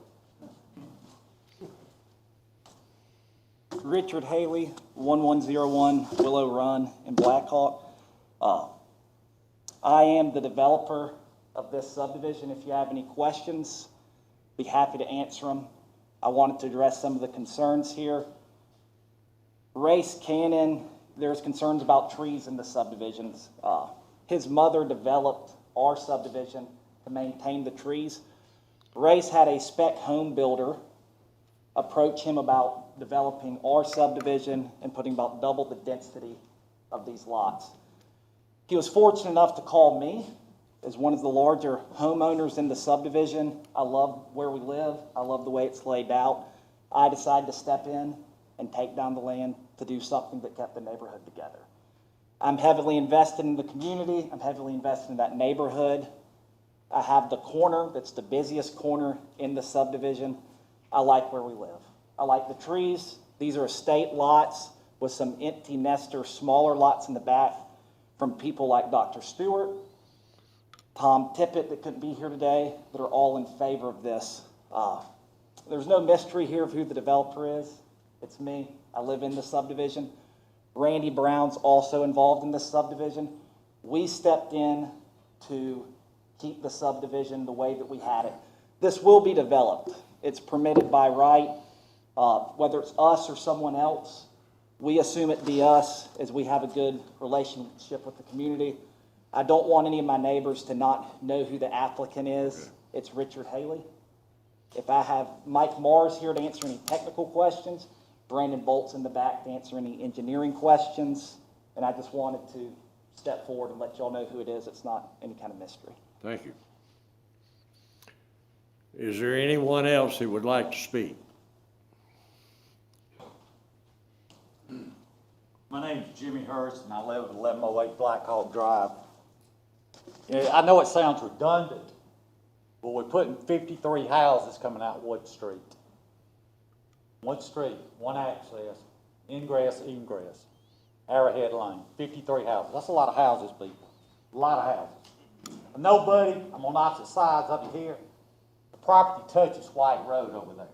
Richard Haley, 1101 Willow Run in Blackhawk. I am the developer of this subdivision. If you have any questions, be happy to answer them. I wanted to address some of the concerns here. Race Cannon, there's concerns about trees in the subdivisions. His mother developed our subdivision to maintain the trees. Race had a spec home builder approach him about developing our subdivision and putting about double the density of these lots. He was fortunate enough to call me as one of the larger homeowners in the subdivision. I love where we live. I love the way it's laid out. I decided to step in and take down the land to do something that kept the neighborhood together. I'm heavily invested in the community. I'm heavily invested in that neighborhood. I have the corner that's the busiest corner in the subdivision. I like where we live. I like the trees. These are estate lots with some empty nester, smaller lots in the back from people like Dr. Stewart, Tom Tippett that couldn't be here today, that are all in favor of this. There's no mystery here of who the developer is. It's me. I live in the subdivision. Randy Brown's also involved in this subdivision. We stepped in to keep the subdivision the way that we had it. This will be developed. It's permitted by right, whether it's us or someone else. We assume it be us as we have a good relationship with the community. I don't want any of my neighbors to not know who the applicant is. It's Richard Haley. If I have Mike Mars here to answer any technical questions, Brandon Bolt's in the back to answer any engineering questions, and I just wanted to step forward and let y'all know who it is. It's not any kind of mystery. Thank you. Is there anyone else who would like to speak? My name's Jimmy Hurst, and I live at 1108 Black Hawk Drive. Yeah, I know it sounds redundant, but we're putting 53 houses coming out Wood Street. one street, one access, ingress, egress, Arrowhead Lane, 53 houses. That's a lot of houses, people, a lot of houses. Nobody, I'm on opposite sides up here, the property touches White Road over there.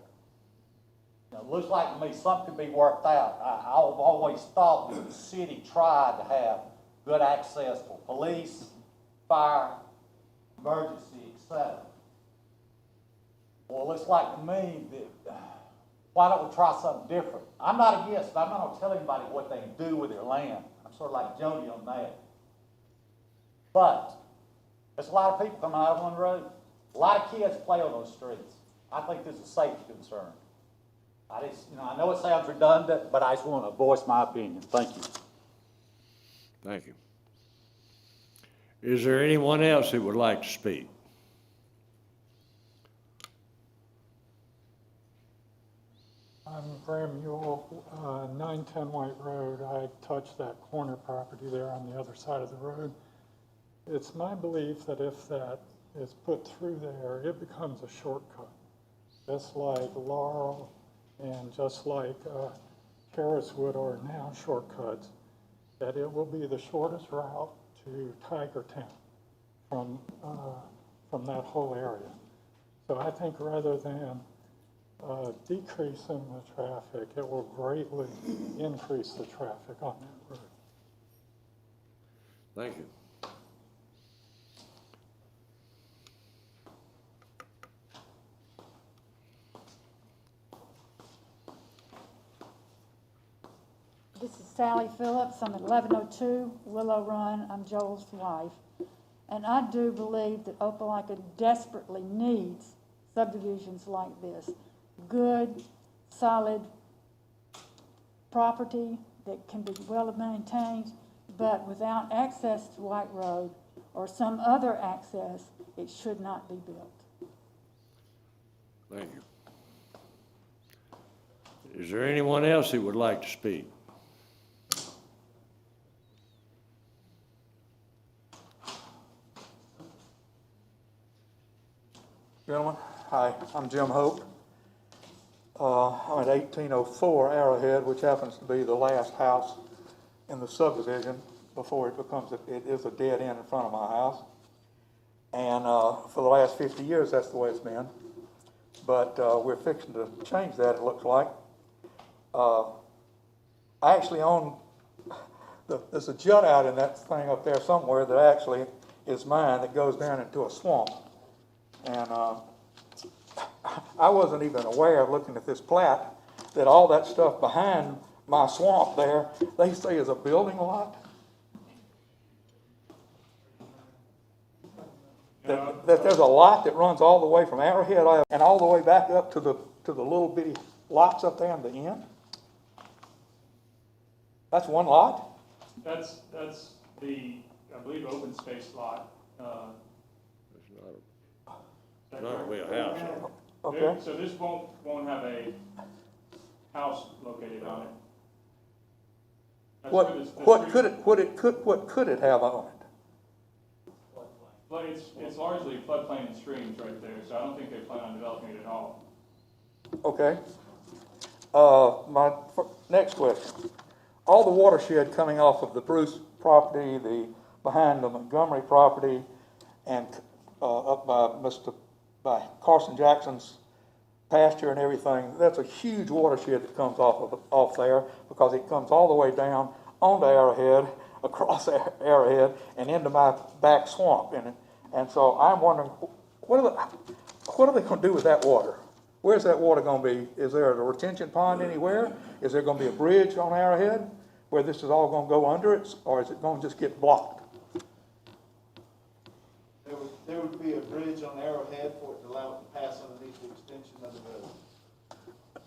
You know, it looks like to me something could be worked out. I've always thought that the city tried to have good access for police, fire, emergency, etc. Well, it looks like to me that, why don't we try something different? I'm not against it. I'm not going to tell anybody what they can do with their land. I'm sort of like Jody on that. But there's a lot of people coming out of one road. A lot of kids play on those streets. I think this is a safety concern. I know it sounds redundant, but I just want to voice my opinion. Thank you. Thank you. Is there anyone else who would like to speak? I'm Graham Ewell, 910 White Road. I touched that corner property there on the other side of the road. It's my belief that if that is put through there, it becomes a shortcut. Just like Laurel and just like Harriswood are now shortcuts, that it will be the shortest route to Tigertown from that whole area. So I think rather than decreasing the traffic, it will greatly increase the traffic on that road. Thank you. This is Sally Phillips. I'm at 1102 Willow Run. I'm Joel's wife. And I do believe that Opelika desperately needs subdivisions like this. Good, solid property that can be well maintained, but without access to White Road or some other access, it should not be built. Thank you. Is there anyone else who would like to speak? Gentlemen, hi, I'm Jim Hope. I'm at 1804 Arrowhead, which happens to be the last house in the subdivision before it is a dead end in front of my house. And for the last 50 years, that's the way it's been. But we're fixing to change that, it looks like. I actually own, there's a jut out in that thing up there somewhere that actually is mine that goes down into a swamp. And I wasn't even aware of looking at this plat that all that stuff behind my swamp there, they say is a building lot. That there's a lot that runs all the way from Arrowhead and all the way back up to the little bitty lots up there in the end. That's one lot? That's the, I believe, open space lot. It's not really a house. Okay. So this won't have a house located on it. That's What could it have on it? But it's largely floodplain and streams right there, so I don't think they plan on developing it at all. Okay. My next question. All the watershed coming off of the Bruce property, behind the Montgomery property, and up by Carson Jackson's pasture and everything, that's a huge watershed that comes off there because it comes all the way down onto Arrowhead, across Arrowhead, and into my back swamp. And so I'm wondering, what are they going to do with that water? Where's that water going to be? Is there a retention pond anywhere? Is there going to be a bridge on Arrowhead where this is all going to go under it, or is it going to just get blocked? There would be a bridge on Arrowhead for it to allow it to pass underneath the extension of the road.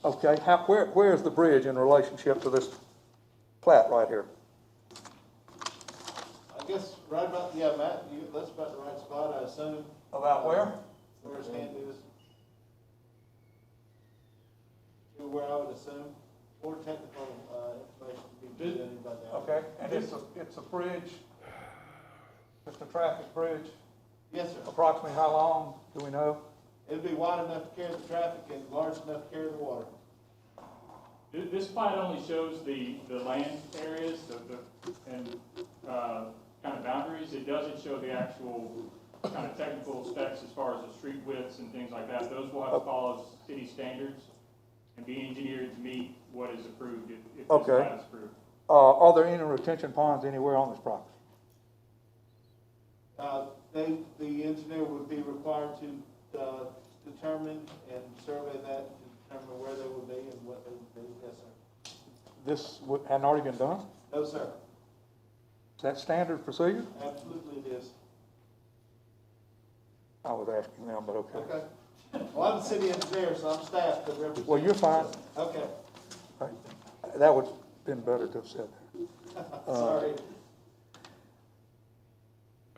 Okay, where is the bridge in relationship to this plat right here? I guess right about, Matt, that's about the right spot, I assume. About where? Where his hand is. Where I would assume, or technical information to be presented by the Okay, and it's a bridge, just a traffic bridge? Yes, sir. Approximately how long, do we know? It'd be wide enough to carry the traffic and large enough to carry the water. This plat only shows the land areas, and, kind of boundaries. It doesn't show the actual kind of technical specs as far as the street widths and things like that. Those will have to follow city standards and be engineered to meet what is approved if this Okay. plat is approved. Are there any retention ponds anywhere on this property? The engineer would be required to determine and survey that, to determine where they would be and what they would be. Yes, sir. This hadn't already been done? No, sir. Is that standard procedure? Absolutely it is. I was asking them, but okay. Okay. Well, I'm the city engineer, so I'm staff that represent. Well, you're fine. Okay. Right. That would have been better to have said that. Sorry.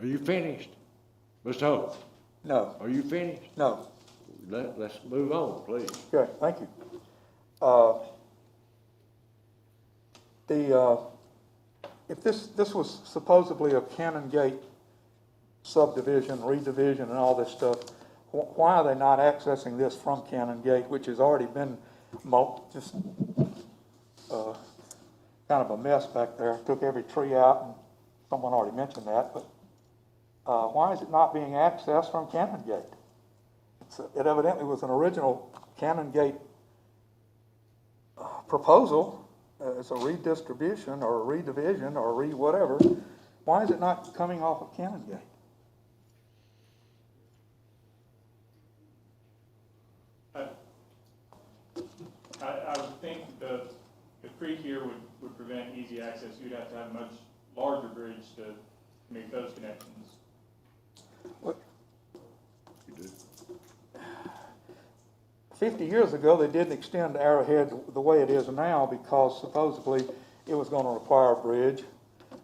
Are you finished? Mr. Hope, No, are you finished? no. Let's move on, please. Okay, thank you. If this was supposedly a Cannon Gate subdivision, redivision, and all this stuff, why are they not accessing this from Cannon Gate, which has already been just kind of a mess back there? Took every tree out, and someone already mentioned that, but why is it not being accessed from Cannon Gate? It evidently was an original Cannon Gate proposal. It's a redistribution or a redivision or whatever. Why is it not coming off of Cannon Gate? I would think the creek here would prevent easy access. You'd have to have a much larger bridge to make those connections. What? 50 years ago, they didn't extend Arrowhead the way it is now because supposedly it was going to require a bridge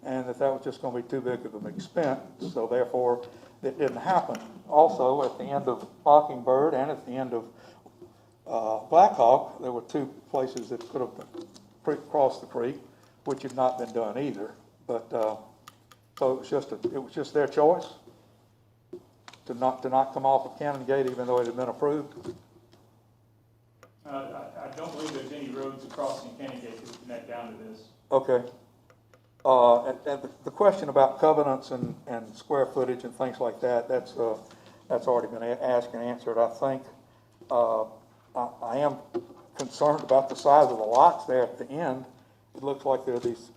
and that was just going to be too big of an expense, so therefore it didn't happen. Also, at the end of Mockingbird and at the end of Blackhawk, there were two places that could have crossed the creek, which had not been done either. But so it was just their choice to not come off of Cannon Gate, even though it had been approved. I don't believe there's any roads across Cannon Gate that would connect down to this. Okay. And the question about covenants and square footage and things like that, that's already been asked and answered, I think. I am concerned about the size of the lots there at the end. It looks like there are these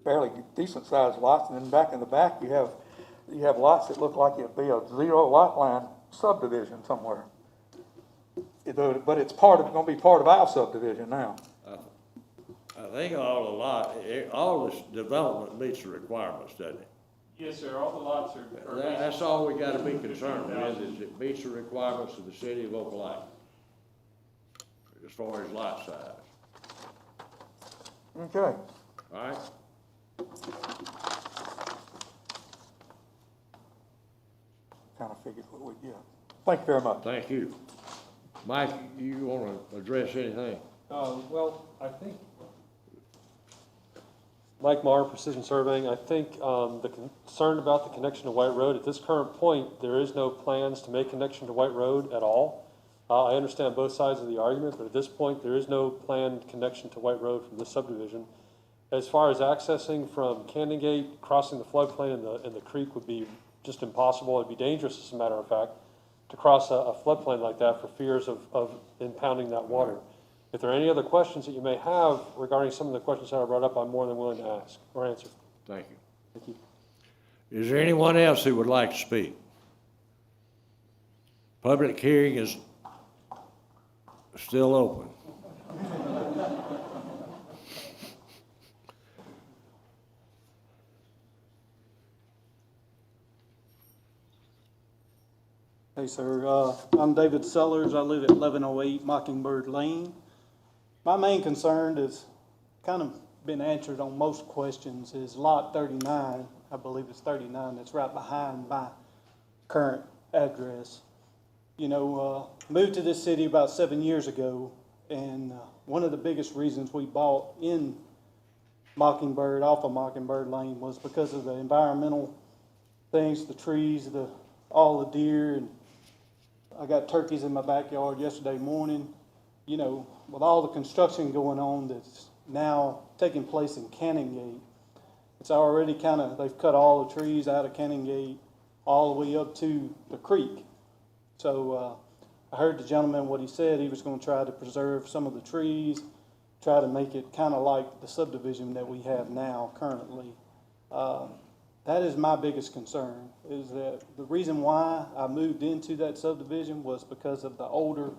fairly decent sized lots, and then back in the back you have lots that look like it'd be a 0 lot line subdivision somewhere. But it's going to be part of our subdivision now. I think all this development meets the requirements, doesn't it? Yes, sir. All the lots are. That's all we gotta be concerned with, is it meets the requirements of the city of Opelika as far as lot size. Okay. All right? Kind of figured what we'd get. Thank you very much. Thank you. Mike, you wanna address anything? Well, I think, Mike Marr, Precision Surveying, I think the concern about the connection to White Road, at this current point, there is no plans to make connection to White Road at all. I understand both sides of the argument, but at this point, there is no planned connection to White Road from this subdivision. As far as accessing from Cannon Gate, crossing the floodplain and the creek would be just impossible. It'd be dangerous, as a matter of fact, to cross a floodplain like that for fears of impounding that water. If there are any other questions that you may have regarding some of the questions that I brought up, I'm more than willing to ask or answer. Thank you. Thank you. Is there anyone else who would like to speak? Public hearing is still open. Hey, sir. I'm David Sellers. I live at 1108 Mockingbird Lane. My main concern is kind of been answered on most questions is lot 39. I believe it's 39. That's right behind my current address. You know, moved to this city about 7 years ago, and one of the biggest reasons we bought in Mockingbird, off of Mockingbird Lane, was because of the environmental things, the trees, all the deer, and I got turkeys in my backyard yesterday morning. you know, with all the construction going on that's now taking place in Canongate, it's already kind of, they've cut all the trees out of Canongate all the way up to the creek. So I heard the gentleman, what he said, he was going to try to preserve some of the trees, try to make it kind of like the subdivision that we have now currently. That is my biggest concern, is that the reason why I moved into that subdivision was because of the older,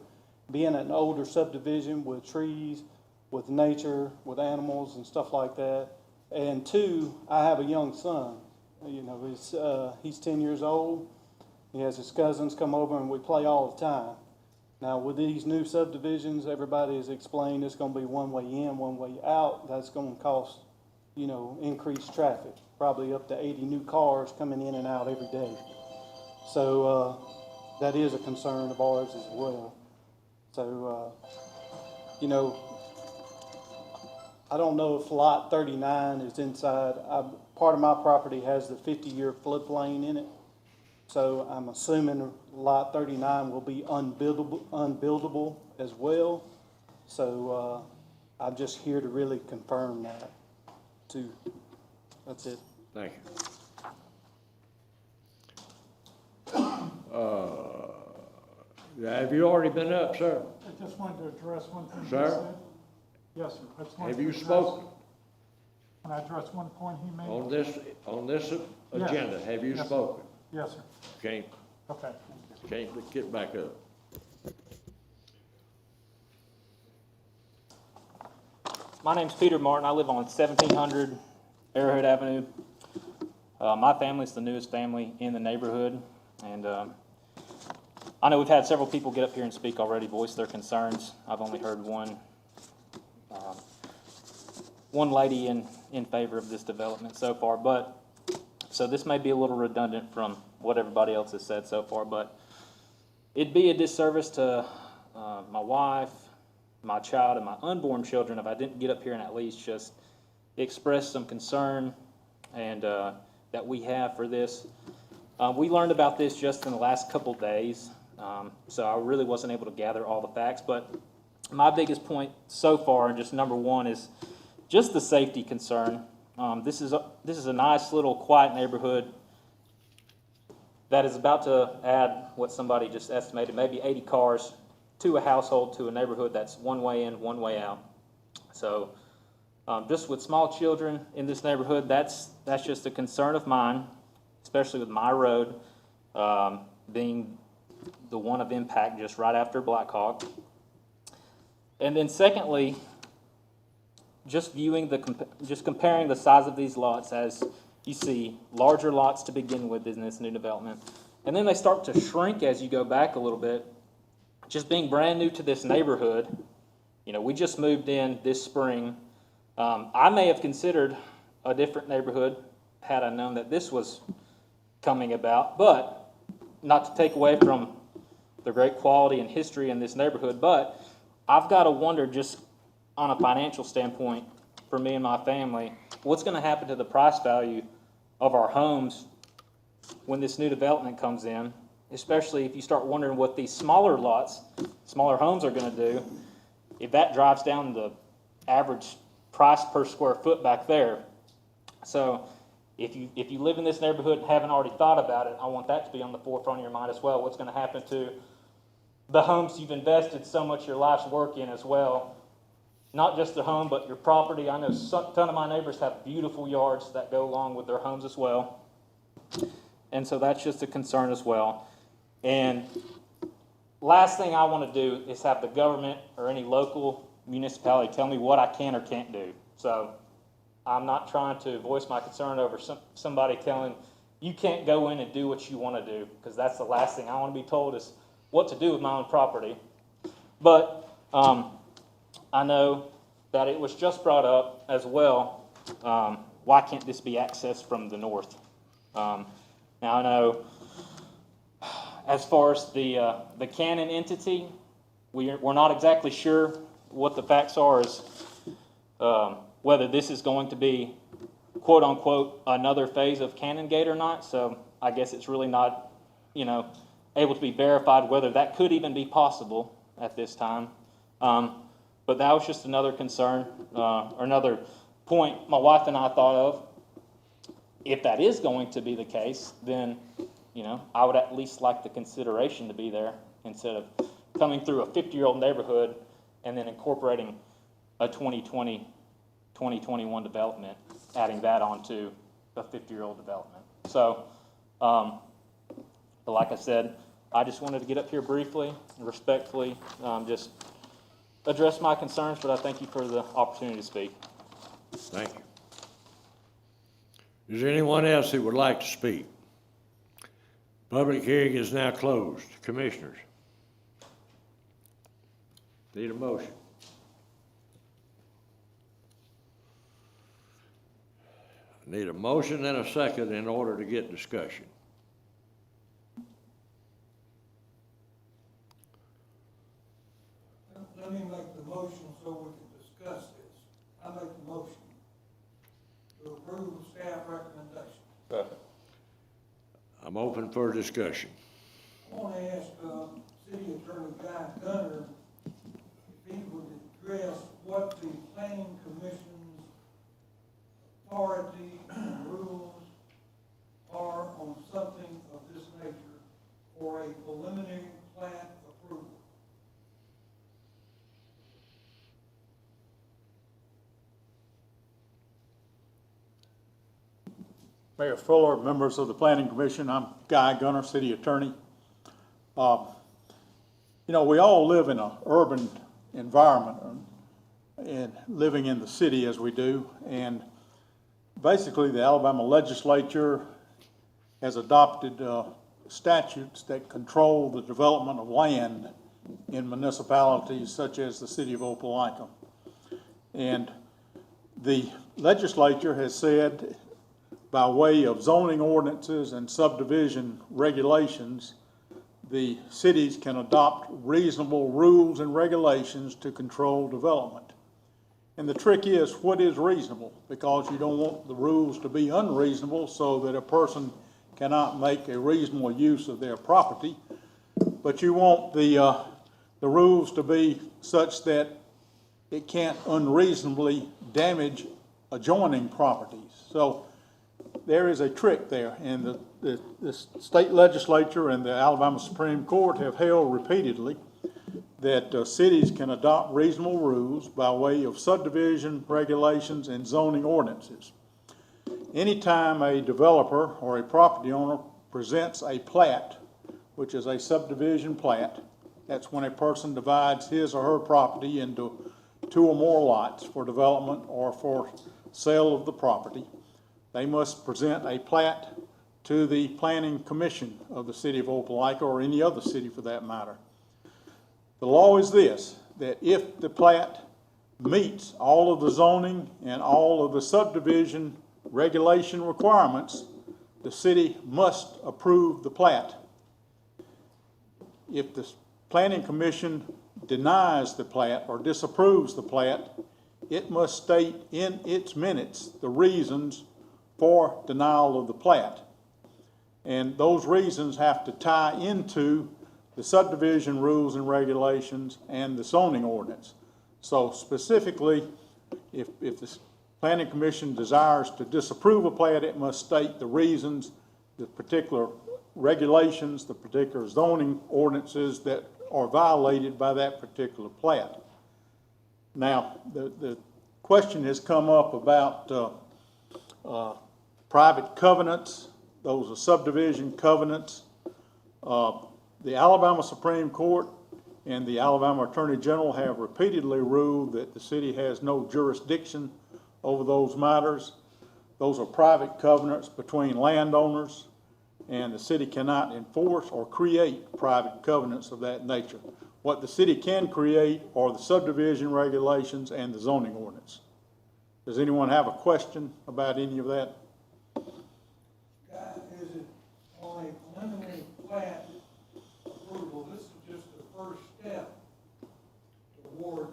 being an older subdivision with trees, with nature, with animals and stuff like that. And two, I have a young son. You know, he's 10 years old. He has his cousins come over and we play all the time. Now, with these new subdivisions, everybody has explained it's going to be one way in, one way out. That's going to cost, you know, increased traffic, probably up to 80 new cars coming in and out every day. So that is a concern of ours as well. So, you know, I don't know if lot 39 is inside. Part of my property has the 50-year floodplain in it. So I'm assuming lot 39 will be unbuildable as well. So I'm just here to really confirm that too. That's it. Thank you. Have you already been up, sir? I just wanted to address one thing. Sir? He said. Yes, sir. I just wanted Have to you address- spoken Can I address one point he made? on this agenda? Have you Yes, sir. spoken? Yes, sir. Can't, Okay. can't get back up. My name's Peter Martin. I live on 1700 Arrowhead Avenue. My family's the newest family in the neighborhood, and I know we've had several people get up here and speak already, voice their concerns. I've only heard one lady in favor of this development so far, but so this may be a little redundant from what everybody else has said so far, but it'd be a disservice to my wife, my child, and my unborn children if I didn't get up here and at least just express some concern and that we have for this. We learned about this just in the last couple days, so I really wasn't able to gather all the facts, but my biggest point so far, and just number one, is just the safety concern. This is a nice little quiet neighborhood that is about to add what somebody just estimated, maybe 80 cars to a household, to a neighborhood that's one way in, one way out. So just with small children in this neighborhood, that's just a concern of mine, especially with my road being the one of impact just right after Blackhawk. And then secondly, just comparing the size of these lots, as you see, larger lots to begin with in this new development. And then they start to shrink as you go back a little bit. Just being brand new to this neighborhood, you know, we just moved in this spring. I may have considered a different neighborhood had I known that this was coming about, but not to take away from the great quality and history in this neighborhood, but I've got to wonder, just on a financial standpoint, for me and my family, what's going to happen to the price value of our homes when this new development comes in, especially if you start wondering what these smaller lots, smaller homes are going to do, if that drives down the average price per square foot back there. So if you live in this neighborhood and haven't already thought about it, I want that to be on the forefront of your mind as well. What's going to happen to the homes you've invested so much of your life's work in as well? Not just the home, but your property. I know a ton of my neighbors have beautiful yards that go along with their homes as well. And so that's just a concern as well. And last thing I want to do is have the government or any local municipality tell me what I can or can't do. So I'm not trying to voice my concern over somebody telling you can't go in and do what you want to do, because that's the last thing I want to be told is what to do with my own property. But I know that it was just brought up as well, why can't this be accessed from the north? Now I know as far as the Canon entity, we're not exactly sure what the facts are as whether this is going to be, quote unquote, another phase of Canongate or not. So I guess it's really not, able to be verified whether that could even be possible at this time. But that was just another concern, or another point my wife and I thought of. If that is going to be the case, then, you know, I would at least like the consideration to be there instead of coming through a 50-year-old neighborhood and then incorporating a 2020, 2021 development, adding that onto a 50-year-old development. So, but like I said, I just wanted to get up here briefly and respectfully, just address my concerns, but I thank you for the opportunity to speak. Thank you. Is there anyone else who would like to speak? Public hearing is now closed. Commissioners, need a motion. Need a motion and a second in order to get discussion. Let me make the motion so we can discuss this. I make the motion to approve the staff recommendation. I'm open for discussion. I want to ask City Attorney Guy Gunner if he would address what the Planning Commission's authority and rules are on something of this nature for a preliminary plat approval. Mayor Fuller, members of the Planning Commission, I'm Guy Gunner, City Attorney. You know, we all live in an urban environment and living in the city as we do, and basically the Alabama legislature has adopted statutes that control the development of land in municipalities such as the city of Opelika. And the legislature has said, by way of zoning ordinances and subdivision regulations, the cities can adopt reasonable rules and regulations to control development. And the trick is, what is reasonable? Because you don't want the rules to be unreasonable so that a person cannot make a reasonable use of their property. But you want the rules to be such that it can't unreasonably damage adjoining properties. So there is a trick there, and the state legislature and the Alabama Supreme Court have held repeatedly that cities can adopt reasonable rules by way of subdivision regulations and zoning ordinances. Anytime a developer or a property owner presents a plat, which is a subdivision plat, that's when a person divides his or her property into 2 or more lots for development or for sale of the property, they must present a plat to the Planning Commission of the city of Opelika, or any other city for that matter. The law is this, that if the plat meets all of the zoning and all of the subdivision regulation requirements, the city must approve the plat. If the Planning Commission denies the plat or disapproves the plat, it must state in its minutes the reasons for denial of the plat. And those reasons have to tie into the subdivision rules and regulations and the zoning ordinance. So specifically, if the Planning Commission desires to disapprove a plat, it must state the reasons, the particular regulations, the particular zoning ordinances that are violated by that particular plat. Now, the question has come up about private covenants. Those are subdivision covenants. The Alabama Supreme Court and the Alabama Attorney General have repeatedly ruled that the city has no jurisdiction over those matters. Those are private covenants between landowners, and the city cannot enforce or create private covenants of that nature. What the city can create are the subdivision regulations and the zoning ordinance. Does anyone have a question about any of that? Is it on a preliminary plat approval? This is just the first step toward,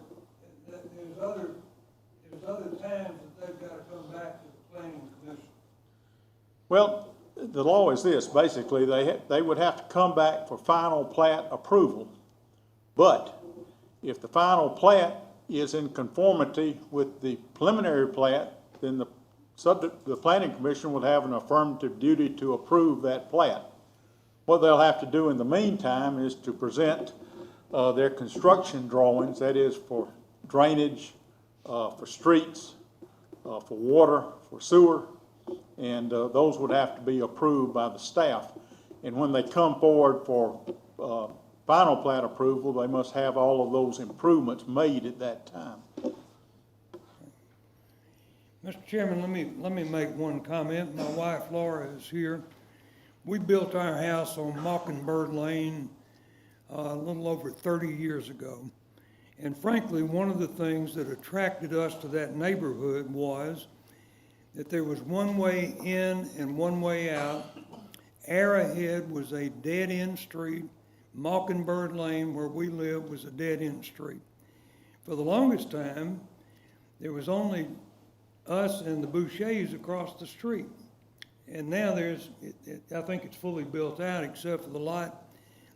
there's other times that they've got to come back to the Planning Commission. Well, the law is this. Basically, they would have to come back for final plat approval. But If the final plat is in conformity with the preliminary plat, then the planning commission would have an affirmative duty to approve that plat. What they'll have to do in the meantime is to present their construction drawings, that is for drainage, for streets, for water, for sewer, and those would have to be approved by the staff. And when they come forward for final plat approval, they must have all of those improvements made at that time. Mr. Chairman, let me make one comment. My wife Laura is here. We built our house on Mockingbird Lane a little over 30 years ago. And frankly, one of the things that attracted us to that neighborhood was that there was one way in and one way out. Arrowhead was a dead-end street. Mockingbird Lane, where we live, was a dead-end street. For the longest time, there was only us and the Bouchers across the street. And now I think it's fully built out except for the lot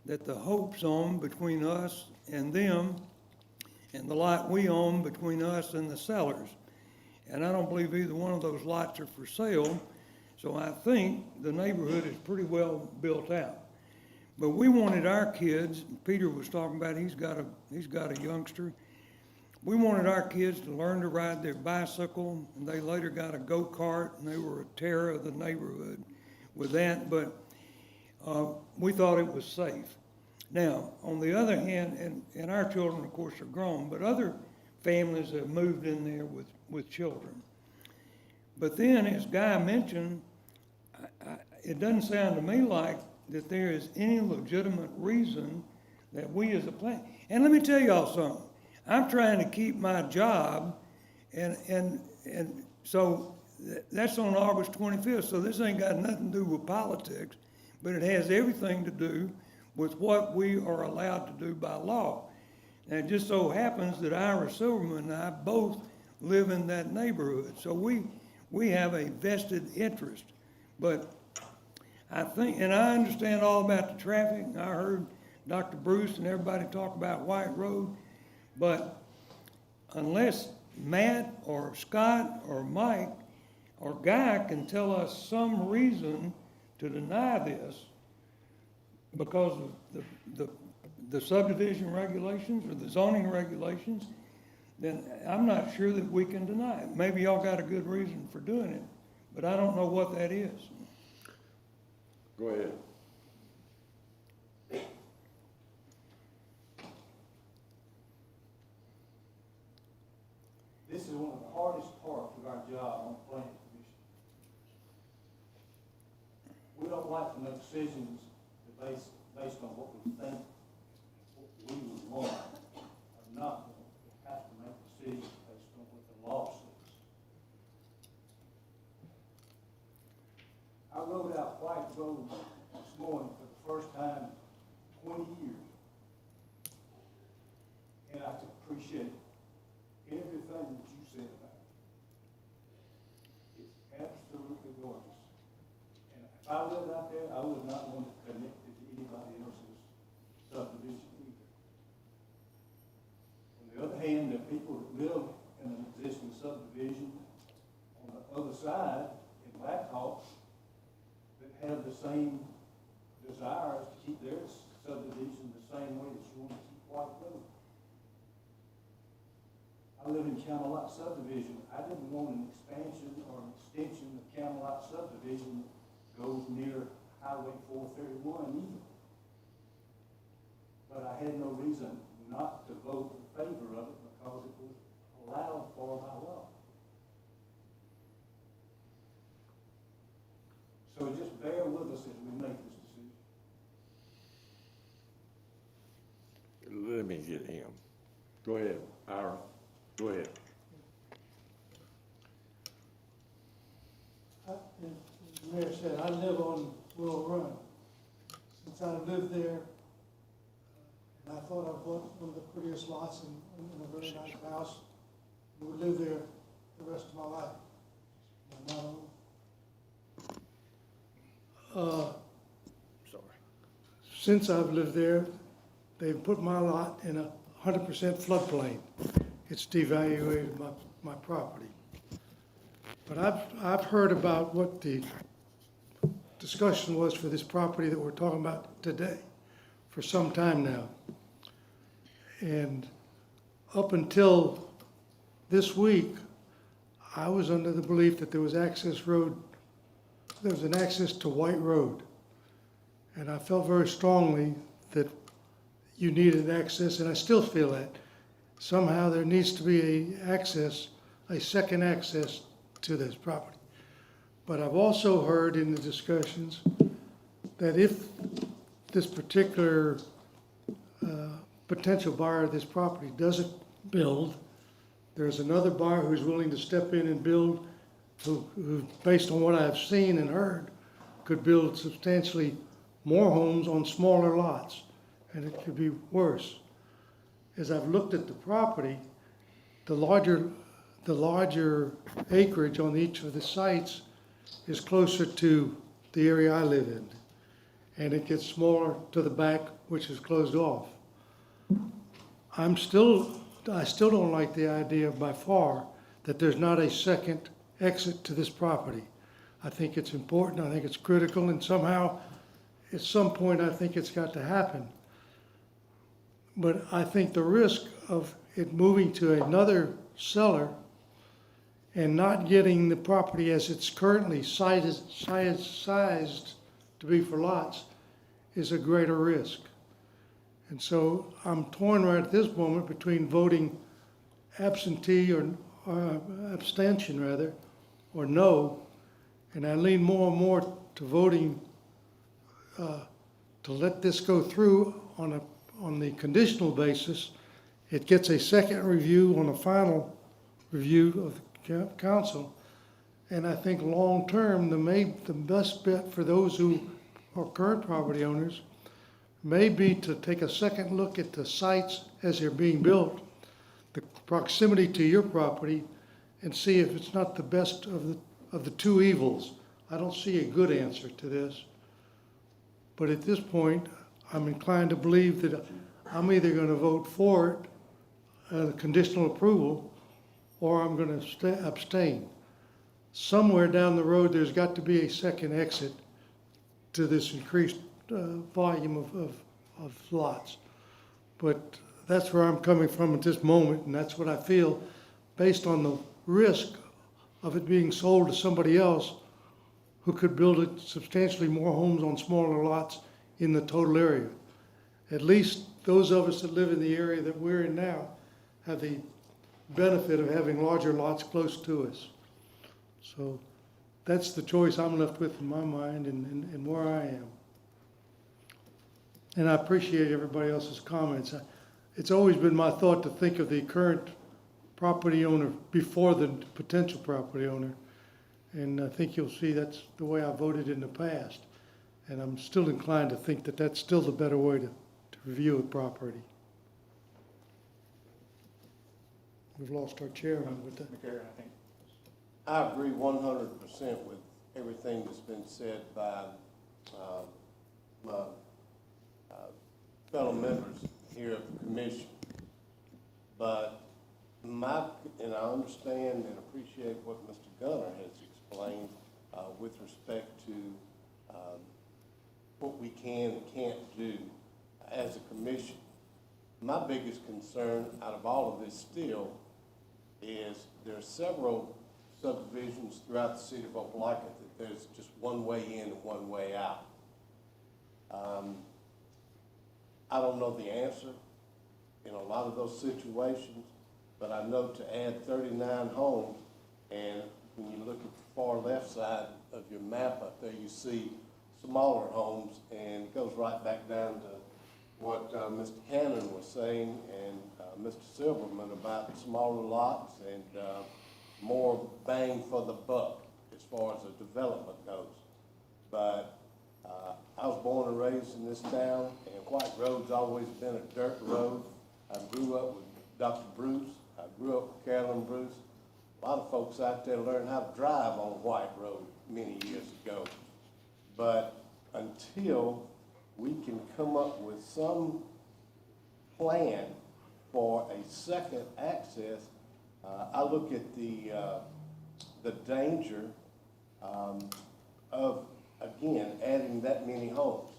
that the Hopes own between us and them, and the lot we own between us and the Sellers. And I don't believe either one of those lots are for sale, so I think the neighborhood is pretty well built out. But we wanted our kids, Peter was talking about, he's got a youngster. We wanted our kids to learn to ride their bicycle, and they later got a go-kart, and they were a terror of the neighborhood with that, but we thought it was safe. Now, on the other hand, and our children, of course, are grown, but other families have moved in there with children. But then, as Guy mentioned, it doesn't sound to me like that there is any legitimate reason that we as a plan. And let me tell y'all something. I'm trying to keep my job, and so that's on August 25th. So this ain't got nothing to do with politics, but it has everything to do with what we are allowed to do by law. And it just so happens that Ira Silverman and I both live in that neighborhood, so we have a vested interest. But I think, and I understand all about the traffic. I heard Dr. Bruce and everybody talk about White Road. But unless Matt or Scott or Mike or Guy can tell us some reason to deny this because of the subdivision regulations or the zoning regulations, then I'm not sure that we can deny it. Maybe y'all got a good reason for doing it, but I don't know what that is. Go ahead. This is one of the hardest parts of our job on the planning commission. We don't like to make decisions based on what we think, what we would want or not want. We have to make decisions based on what the law says. I rode out White Road this morning for the first time in 20 years. And I can appreciate everything that you said about it. It's absolutely gorgeous. And if I lived out there, I would not want to connect it to anybody else's subdivision either. On the other hand, there are people that live in an existing subdivision on the other side in Blackhawk that have the same desires to keep their subdivision the same way that you want to keep White Road. I live in Camelot subdivision. I didn't want an expansion or an extension of Camelot subdivision that goes near Highway 431 either. But I had no reason not to vote in favor of it because it was allowed for by law. So just bear with us as we make this decision. Let me get him. Go ahead, Ira. Go ahead. As the mayor said, I live on Willow Run. Since I lived there, and I thought I bought one of the prettiest lots in a very nice house. And would live there the rest of my life. I'm not old. Sorry. Since I've lived there, they've put my lot in a 100% floodplain. It's devaluated my property. But I've heard about what the discussion was for this property that we're talking about today for some time now. And up until this week, I was under the belief that there was an access to White Road. And I felt very strongly that you needed access, and I still feel that. Somehow there needs to be a second access to this property. But I've also heard in the discussions that if this particular potential buyer of this property doesn't build, there's another buyer who's willing to step in and build, who based on what I've seen and heard, could build substantially more homes on smaller lots, and it could be worse. As I've looked at the property, the larger acreage on each of the sites is closer to the area I live in, and it gets smaller to the back, which is closed off. I still don't like the idea by far that there's not a second exit to this property. I think it's important, I think it's critical, and somehow, at some point, I think it's got to happen. But I think the risk of it moving to another seller and not getting the property as it's currently sized to be for lots is a greater risk. And so I'm torn right at this moment between voting absentee or abstention rather, or no, and I lean more and more to voting to let this go through on the conditional basis. It gets a second review on a final review of the council, and I think long-term, the best bet for those who are current property owners may be to take a second look at the sites as they're being built, the proximity to your property, and see if it's not the best of the two evils. I don't see a good answer to this, but at this point, I'm inclined to believe that I'm either going to vote for it, conditional approval, or I'm going to abstain. Somewhere down the road, there's got to be a second exit to this increased volume of lots. But that's where I'm coming from at this moment, and that's what I feel, based on the risk of it being sold to somebody else who could build it substantially more homes on smaller lots in the total area. At least those of us that live in the area that we're in now have the benefit of having larger lots close to us. So that's the choice I'm left with in my mind and where I am. And I appreciate everybody else's comments. It's always been my thought to think of the current property owner before the potential property owner. And I think you'll see that's the way I voted in the past. And I'm still inclined to think that that's still the better way to review a property. We've lost our chairman with that. McCarron, I think. I agree 100% with everything that's been said by my fellow members here of the commission. But and I understand and appreciate what Mr. Gunner has explained with respect to what we can and can't do as a commission. My biggest concern out of all of this still is there are several subdivisions throughout the city of Opelika that there's just one way in and one way out. I don't know the answer in a lot of those situations, but I know to add 39 homes, and when you look at the far left side of your map up there, you see smaller homes, and it goes right back down to what Mr. Cannon was saying and Mr. Silverman about smaller lots and more bang for the buck as far as the development goes. But I was born and raised in this town, and White Road's always been a dirt road. I grew up with Dr. Bruce. I grew up with Carolyn Bruce. A lot of folks out there learned how to drive on White Road many years ago. But until we can come up with some plan for a second access, I look at the danger of, again, adding that many homes.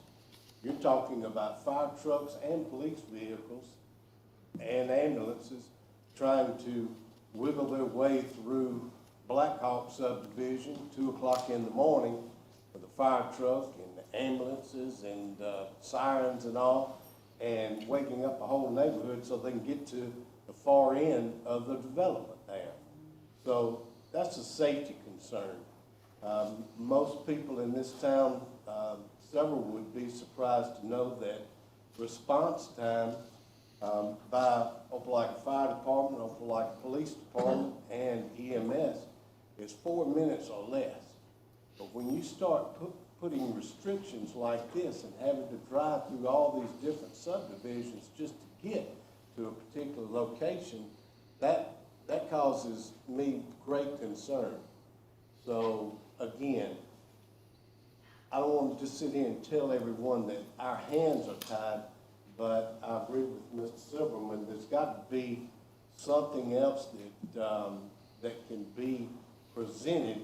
You're talking about fire trucks and police vehicles and ambulances trying to wiggle their way through Blackhawk subdivision, 2 o'clock in the morning, with the fire truck and the ambulances and sirens and all, and waking up the whole neighborhood so they can get to the far end of the development there. So that's a safety concern. Most people in this town, several would be surprised to know that response time by Opelika Fire Department, Opelika Police Department, and EMS is 4 minutes or less. But when you start putting restrictions like this and having to drive through all these different subdivisions just to get to a particular location, that causes me great concern. So again, I don't want to just sit here and tell everyone that our hands are tied, but I agree with Mr. Silverman. There's got to be something else that can be presented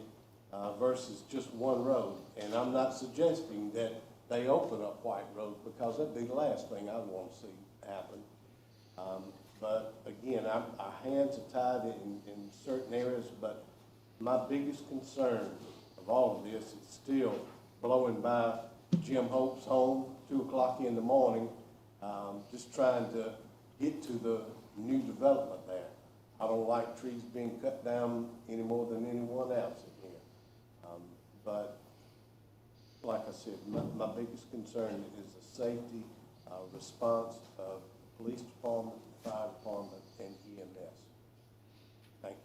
versus just one road. And I'm not suggesting that they open up White Road, because that'd be the last thing I want to see happen. But again, our hands are tied in certain areas, but my biggest concern of all of this is still blowing by Jim Hope's home, 2 o'clock in the morning, just trying to get to the new development there. I don't like trees being cut down any more than anyone else in here. But like I said, my biggest concern is the safety response of the police department, fire department, and EMS. Thank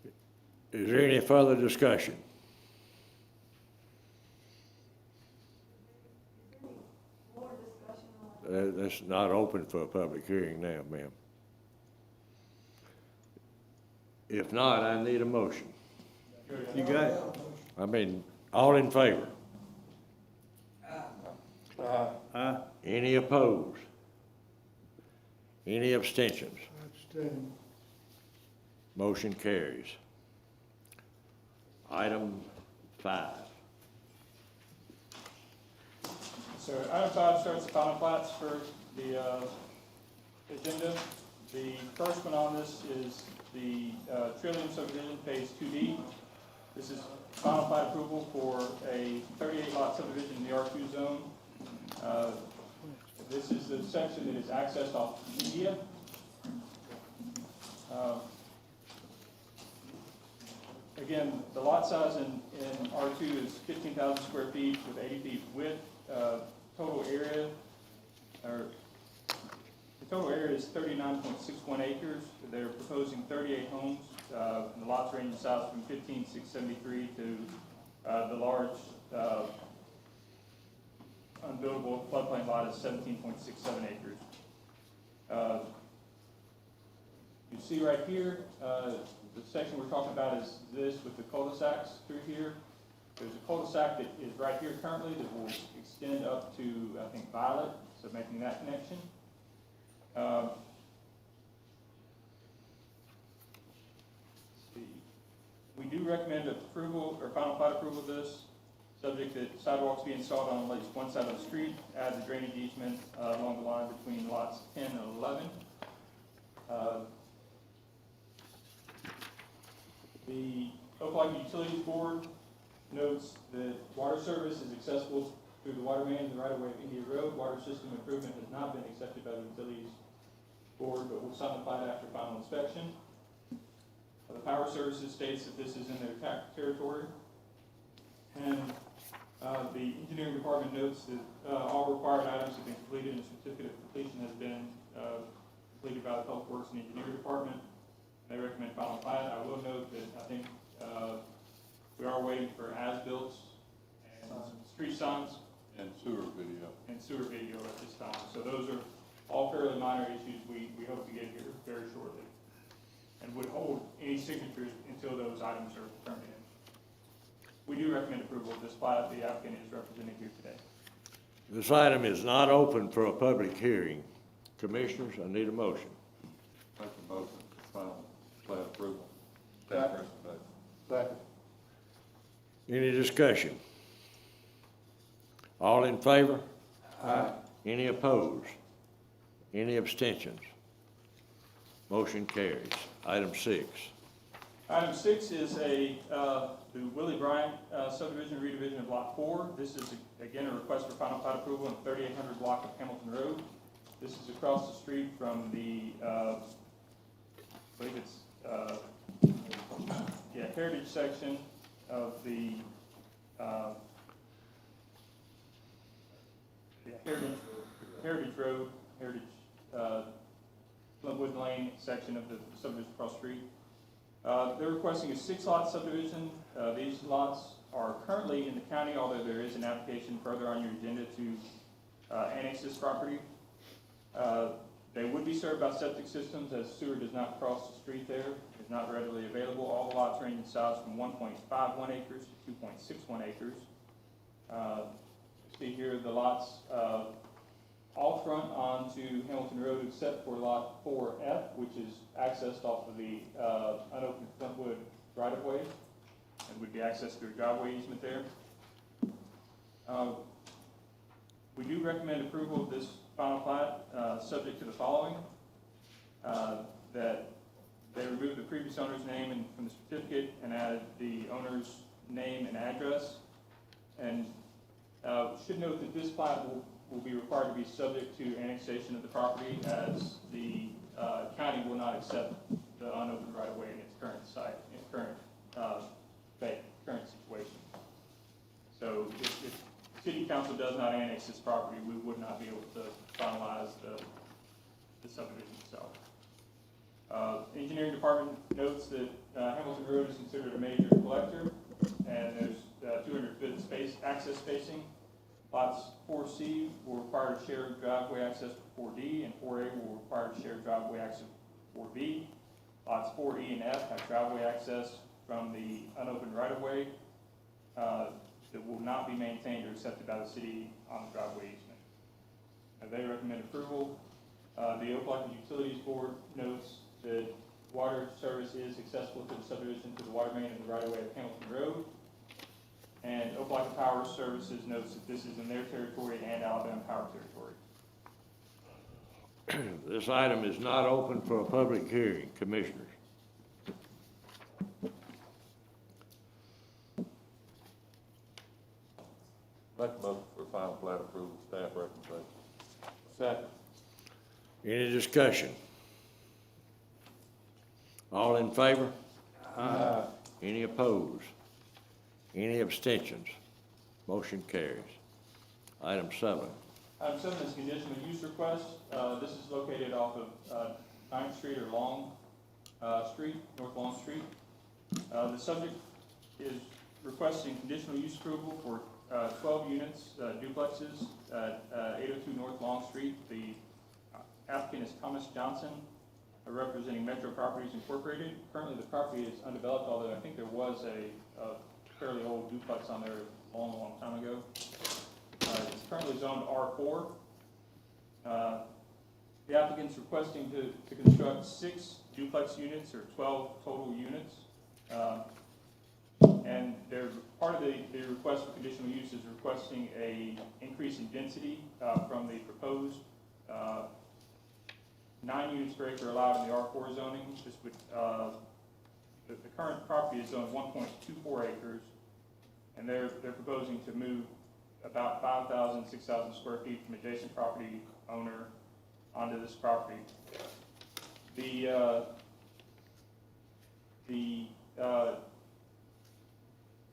you. Is there any further discussion? That's not open for a public hearing now, ma'am. If not, I need a motion. You got it. I mean, all in favor? Aye. Any opposed? Any abstentions? Abstain. Motion carries. Item 5. So item 5 starts the final plats for the agenda. The first one on this is the Trillium subdivision phase 2D. This is final plat approval for a 38-lot subdivision in the R2 zone. This is the section that is accessed off Media. Again, the lot size in R2 is 15,000 square feet with 80 feet width. Total area, or the total area is 39.61 acres. They're proposing 38 homes. And the lots range in size from 15,673 to the large unbuildable floodplain lot is 17.67 acres. You see right here, the section we're talking about is this with the cul-de-sacs through here. There's a cul-de-sac that is right here currently that will extend up to, I think, Violet, so making that connection. We do recommend approval, or final plat approval of this, subject that sidewalks be installed on at least one side of the street, add the drainage easement along the line between lots 10 and 11. The Opelika Utilities Board notes that water service is accessible through the water main in the right-of-way of India Road. Water system improvement has not been accepted by the Utilities Board, but will sign the plat after final inspection. The Power Services states that this is in their territory. And the engineering department notes that all required items have been completed and a certificate of completion has been completed by the Public Works and Engineering Department. They recommend final plat. I will note that I think we are waiting for as-built and street signs. And sewer video. And sewer video at this time. So those are all fairly minor issues we hope to get here very shortly. And would hold any signatures until those items are turned in. We do recommend approval of this plat. The applicant is represented here today. This item is not open for a public hearing. Commissioners, I need a motion. Make a motion for final plat approval. Second. Second. Any discussion? All in favor? Aye. Any opposed? Any abstentions? Motion carries. Item 6. Item 6 is the Willie Bryant subdivision redivision of Lot 4. This is, again, a request for final plat approval on 3800 block of Hamilton Road. This is across the street from the, I believe it's, Heritage section of the, Heritage Road, Flintwood Lane section of the subdivision across the street. They're requesting a 6-lot subdivision. These lots are currently in the county, although there is an application further on your agenda to annex this property. They would be served by septic systems, as sewer does not cross the street there. It's not readily available. All the lots range in size from 1.51 acres to 2.61 acres. See here the lots all front onto Hamilton Road except for lot 4F, which is accessed off of the unopened Flintwood right-of-way, and would be accessed through a driveway easement there. We do recommend approval of this final plat, subject to the following: that they remove the previous owner's name from the certificate and add the owner's name and address. And should note that this plat will be required to be subject to annexation of the property, as the county will not accept the unopened right-of-way in its current site, in its current situation. So if the city council does not annex this property, we would not be able to finalize the subdivision itself. Engineering department notes that Hamilton Road is considered a major collector, and there's 200-foot access spacing. Lots 4C will require shared driveway access for 4D, and 4A will require shared driveway access for 4B. Lots 4E and F have driveway access from the unopened right-of-way that will not be maintained or accepted by the city on the driveway easement. They recommend approval. The Opelika Utilities Board notes that water service is accessible to the subdivision to the water main in the right-of-way of Hamilton Road. And Opelika Power Services notes that this is in their territory and Alabama Power territory. This item is not open for a public hearing. Commissioners. Make a motion for final plat approval. Staff recommendation. Second. Any discussion? All in favor? Aye. Any opposed? Any abstentions? Motion carries. Item 7. Item 7 is conditional use request. This is located off of 9th Street or Long Street, North Long Street. The subject is requesting conditional use approval for 12 units, duplexes at 802 North Long Street. The applicant is Thomas Johnson, representing Metro Properties Incorporated. Currently, the property is undeveloped, although I think there was a fairly old duplex on there a long, long time ago. It's currently zoned R4. The applicant's requesting to construct 6 duplex units, or 12 total units. And part of the request for conditional use is requesting a increase in density from the proposed 9 units per acre allowed in the R4 zoning. This would, the current property is zoned 1.24 acres, and they're proposing to move about 5,000, 6,000 square feet from adjacent property owner onto this property. The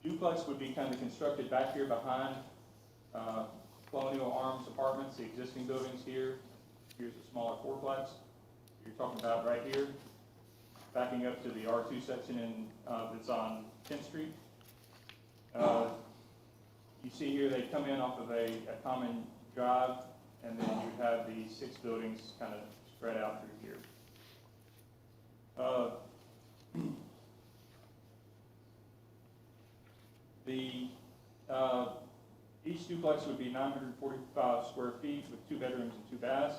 duplex would be kind of constructed back here behind Colonial Arms Apartments, the existing buildings here. Here's a smaller fourplex. You're talking about right here, backing up to the R2 section that's on 10th Street. You see here they come in off of a common drive, and then you have the 6 buildings kind of spread out through here. Each duplex would be 945 square feet with 2 bedrooms and 2 baths.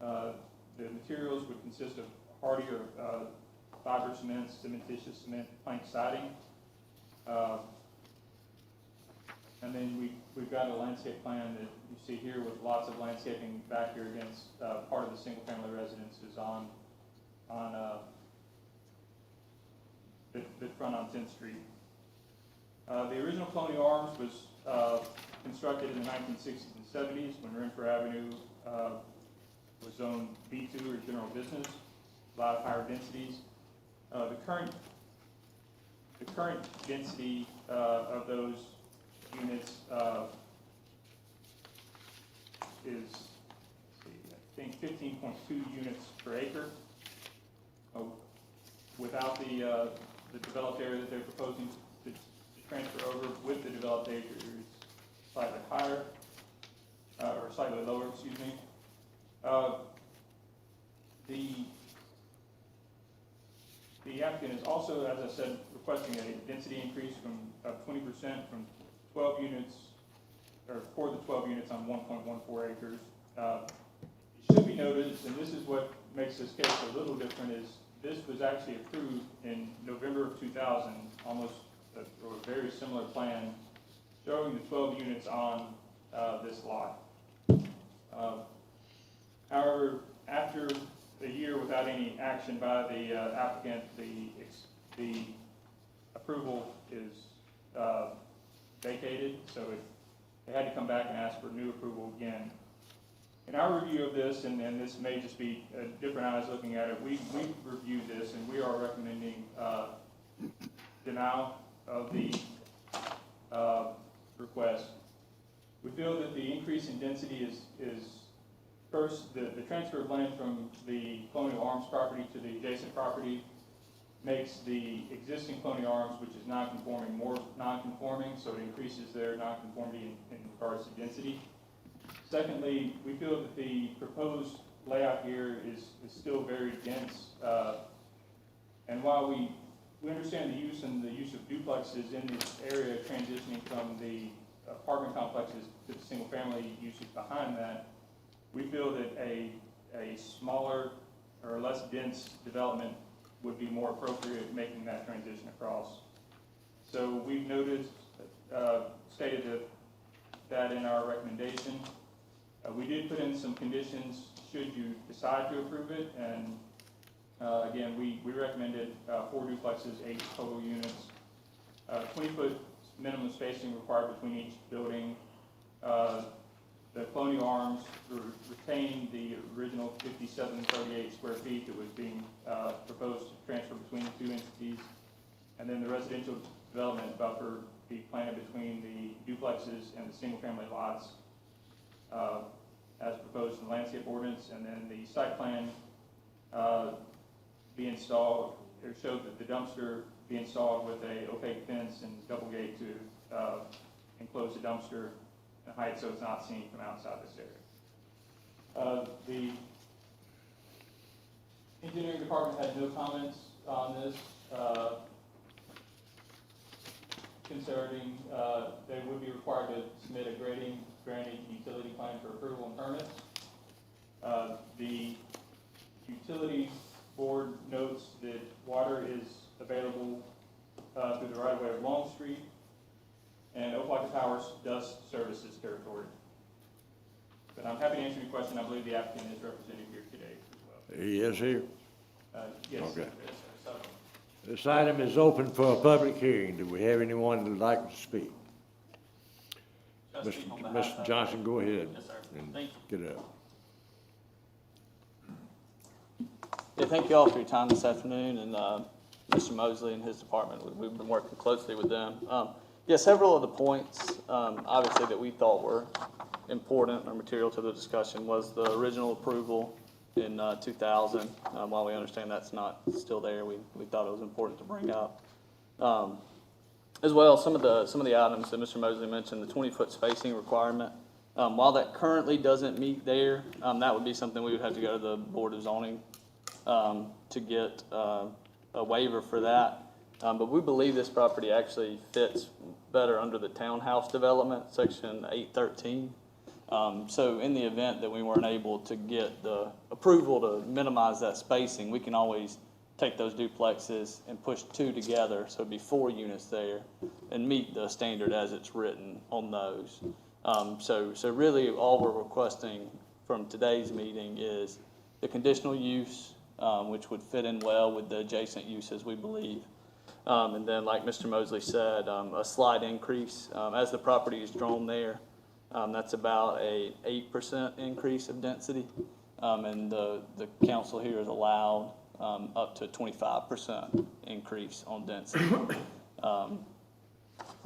The materials would consist of hardy or fiber cement, cementitious cement, plank siding. And then we've got a landscape plan that you see here with lots of landscaping back here against part of the single-family residences on the front on 10th Street. The original Colonial Arms was constructed in the 1960s and 70s when Renfrew Avenue was zoned B2 or general business, a lot of higher densities. The current density of those units is, I think, 15.2 units per acre. Without the developed area that they're proposing to transfer over, with the developed acre, it's slightly higher, or slightly lower, excuse me. The applicant is also, as I said, requesting a density increase of 20% from 12 units, or for the 12 units on 1.14 acres. It should be noted, and this is what makes this case a little different, is this was actually approved in November of 2000, almost or a very similar plan showing the 12 units on this lot. However, after a year without any action by the applicant, the approval is vacated, so they had to come back and ask for new approval again. In our review of this, and this may just be different eyes looking at it, we've reviewed this and we are recommending denial of the request. We feel that the increase in density is first, the transfer of land from the Colonial Arms property to the adjacent property makes the existing Colonial Arms, which is non-conforming, more non-conforming, so it increases their non-conformity in regards to density. Secondly, we feel that the proposed layout here is still very dense, and while we understand the use and the use of duplexes in this area transitioning from the apartment complexes to the single-family usage behind that, we feel that a smaller or less dense development would be more appropriate making that transition across. So we've noted, stated that in our recommendation. We did put in some conditions should you decide to approve it, and again, we recommended 4 duplexes, 8 total units, 20-foot minimum spacing required between each building. The Colonial Arms retained the original 5738 square feet that was being proposed to transfer between the 2 entities, and then the residential development buffer be planted between the duplexes and the single-family lots as proposed in the landscape ordinance, and then the site plan be installed, or showed that the dumpster be installed with a opaque fence and double gate to enclose the dumpster and height so it's not seen from outside this area. The engineering department had no comments on this concerning they would be required to submit a grading, drainage, and utility plan for approval and permits. The utility board notes that water is available through the right-of-way of Long Street, and Opelika Power does service this territory. But I'm happy to answer any question. I believe the applicant is represented here today as well. He is here? Yes. Okay. Yes, sir. This item is open for a public hearing. Do we have anyone that would like to speak? Mr. Johnson, go ahead. Yes, sir. And Thank get up. Yeah, thank you all for your time this afternoon, and Mr. Mosley and his department, we've been working closely with them. Yeah, several of the points, obviously, that we thought were important or material to the discussion was the original approval in 2000. While we understand that's not still there, we thought it was important to bring up. As well, some of the items that Mr. Mosley mentioned, the 20-foot spacing requirement. While that currently doesn't meet there, that would be something we would have to go to the Board of Zoning to get a waiver for that. But we believe this property actually fits better under the townhouse development, section 813. So in the event that we weren't able to get the approval to minimize that spacing, we can always take those duplexes and push 2 together, so it'd be 4 units there, and meet the standard as it's written on those. So really all we're requesting from today's meeting is the conditional use, which would fit in well with the adjacent uses, we believe. And then, like Mr. Mosley said, a slight increase. As the property is drawn there, that's about a 8% increase of density. And the council here is allowed up to 25% increase on density.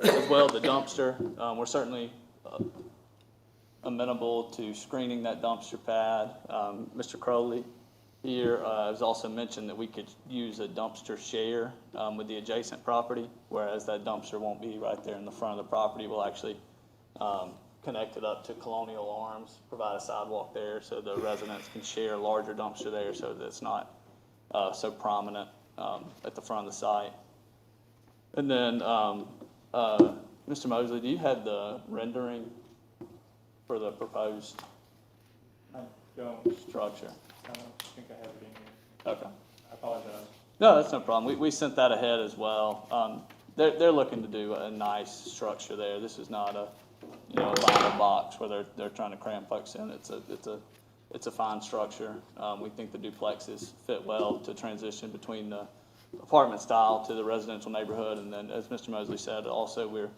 As well, the dumpster, we're certainly amenable to screening that dumpster pad. Mr. Crowley here has also mentioned that we could use a dumpster share with the adjacent property, whereas that dumpster won't be right there in the front of the property. We'll actually connect it up to Colonial Arms, provide a sidewalk there so the residents can share a larger dumpster there so that it's not so prominent at the front of the site. And then, Mr. Mosley, do you have the rendering for the proposed structure? I don't think I have it in here. Okay. I apologize. No, that's no problem. We sent that ahead as well. They're looking to do a nice structure there. This is not a vinyl box where they're trying to cram folks in. It's a fine structure. We think the duplexes fit well to transition between the apartment style to the residential neighborhood. And then, as Mr. Mosley said, also we're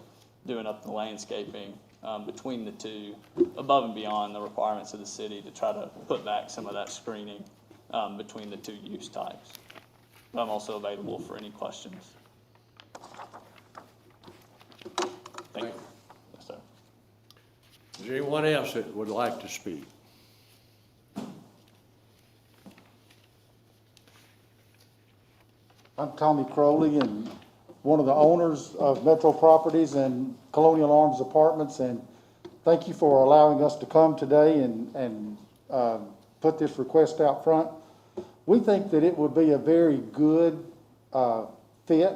doing up the landscaping between the two, above and beyond the requirements of the city, to try to put back some of that screening between the two use types. I'm also available for any questions. Thank you. Yes, sir. Is there anyone else that would like to speak? I'm Tommy Crowley, and one of the owners of Metro Properties and Colonial Arms Apartments, and thank you for allowing us to come today and put this request out front. We think that it would be a very good fit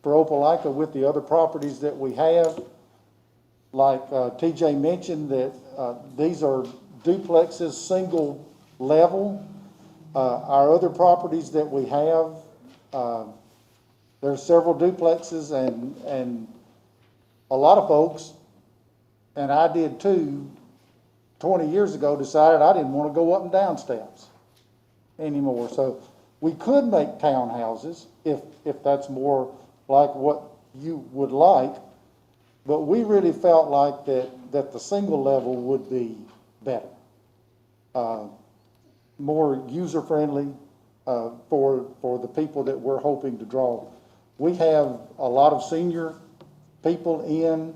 for Opelika with the other properties that we have. Like TJ mentioned, that these are duplexes, single level. Our other properties that we have, there's several duplexes, and a lot of folks, and I did too, 20 years ago decided I didn't want to go up and down steps anymore. So we could make townhouses if that's more like what you would like, but we really felt like that the single level would be better, more user-friendly for the people that we're hoping to draw. We have a lot of senior people in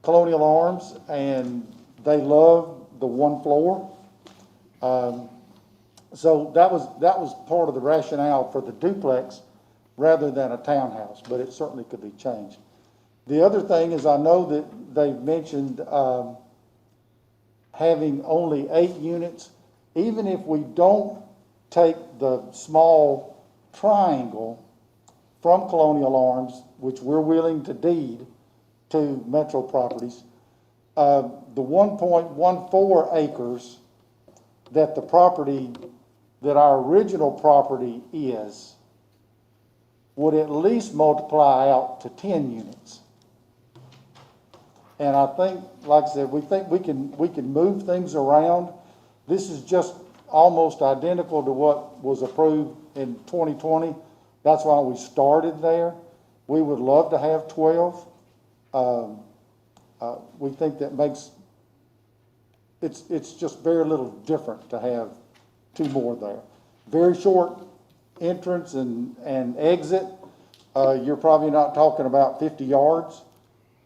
Colonial Arms, and they love the one floor. So that was part of the rationale for the duplex rather than a townhouse, but it certainly could be changed. The other thing is, I know that they've mentioned having only 8 units. Even if we don't take the small triangle from Colonial Arms, which we're willing to deed to Metro Properties, the 1.14 acres that the property, that our original property is, would at least multiply out to 10 units. And I think, like I said, we think we can move things around. This is just almost identical to what was approved in 2020. That's why we started there. We would love to have 12. We think that makes, it's just very little different to have 2 more there. Very short entrance and exit. You're probably not talking about 50 yards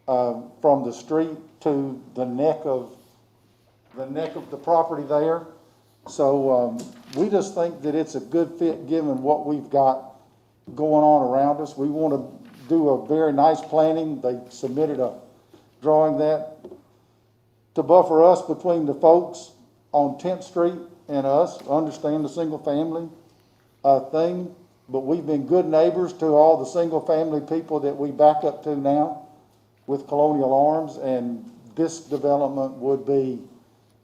from the street to the neck of the property there. So we just think that it's a good fit given what we've got going on around us. We want to do a very nice planning. They submitted a drawing that to buffer us between the folks on 10th Street and us, understand the single family thing. but we've been good neighbors to all the single-family people that we back up to now with Colonial Arms, and this development would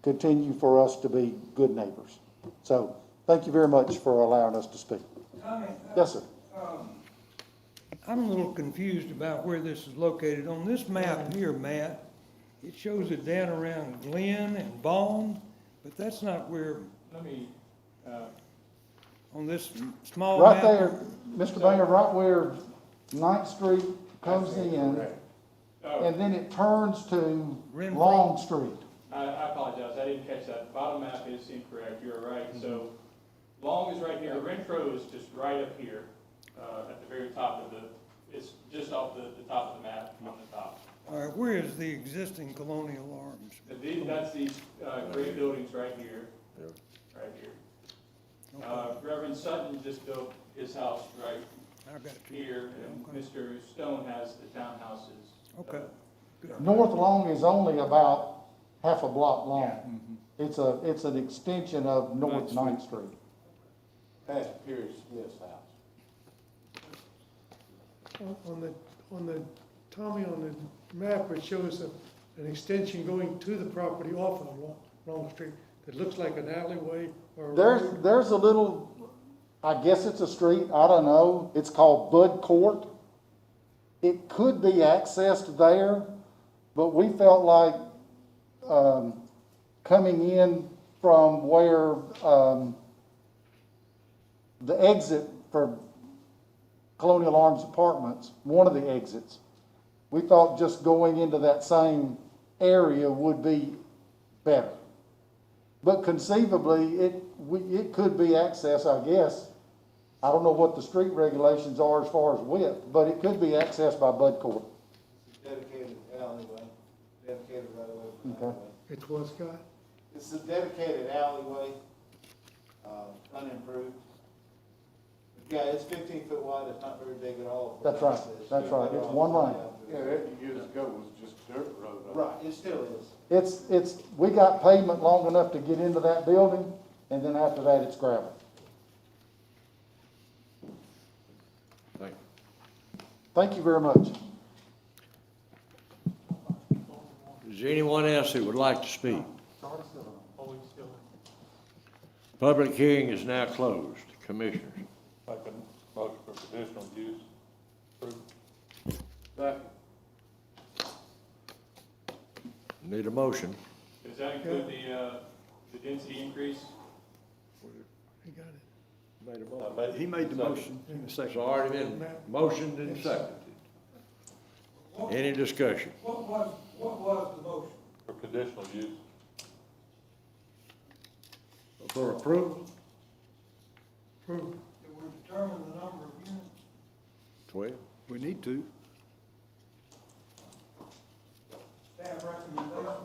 continue for us to be good neighbors. So, thank you very much for allowing us to speak. Tommy, Yes, sir. I'm a little confused about where this is located. On this map here, Matt, it shows it down around Glen and Vaughn, but that's not where, Let me, on this small Right map. there, Mr. Mayor, right where Ninth Street comes in, and then it turns to Long Street. I apologize, I didn't catch that. The bottom map is incorrect, you're right. So Long is right here, Renfro is just right up here, at the very top of it's just off the top of the map on the top. All right, where is the existing Colonial Arms? That's these, gray buildings right here, right here. Reverend Sutton just built his house right here, and Mr. Stone has the townhouses. Okay. North Long is only about half a block long. It's an extension of North Ninth Street. Past Pierce Smith's house. On the, Tommy, on the map, it shows an extension going to the property off of Long Street that looks like an alleyway or a road. There's a little, I guess it's a street, I don't know, it's called Bud Court. It could be accessed there, but we felt like, coming in from where, the exit for Colonial Arms Apartments, one of the exits, we thought just going into that same area would be better. But conceivably, it could be accessed, I guess. I don't know what the street regulations are as far as width, but it could be accessed by Bud Court. Dedicated alleyway, dedicated right away from the Okay. highway. It's what, Scott? It's a dedicated alleyway, unimproved. Yeah, it's 15 foot wide, it's not very big at all. That's right, that's right, it's one lane. Yeah, that years ago was just dirt road. Right, it still is. We got pavement long enough to get into that building, and then after that, it's gravel. Thank you. Thank you very much. Is there anyone else who would like to speak? Public hearing is now closed. Commissioners. Make a motion for conditional use. Approved. Second. Need a motion. Does that include the density increase? He got it. Made a motion. He made the motion. It's already been motioned and seconded. Any discussion? What was the motion? For conditional use. For approval? Approve. That we determine the number of units? 12. We need to. Staff recommendations?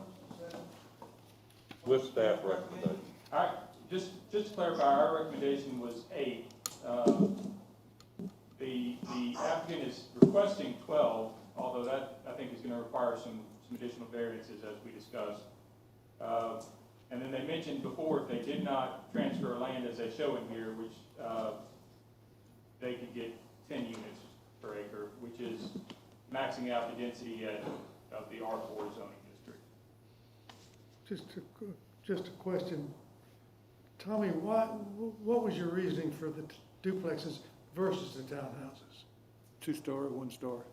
With staff recommendation. All right, just to clarify, our recommendation was 8. The applicant is requesting 12, although that, I think, is going to require some additional variances as we discussed. And then they mentioned before, if they did not transfer land as they show in here, which they could get 10 units per acre, which is maxing out the density of the R4 zoning district. Just a question. Tommy, what was your reasoning for the duplexes versus the townhouses? 2-story, 1-story.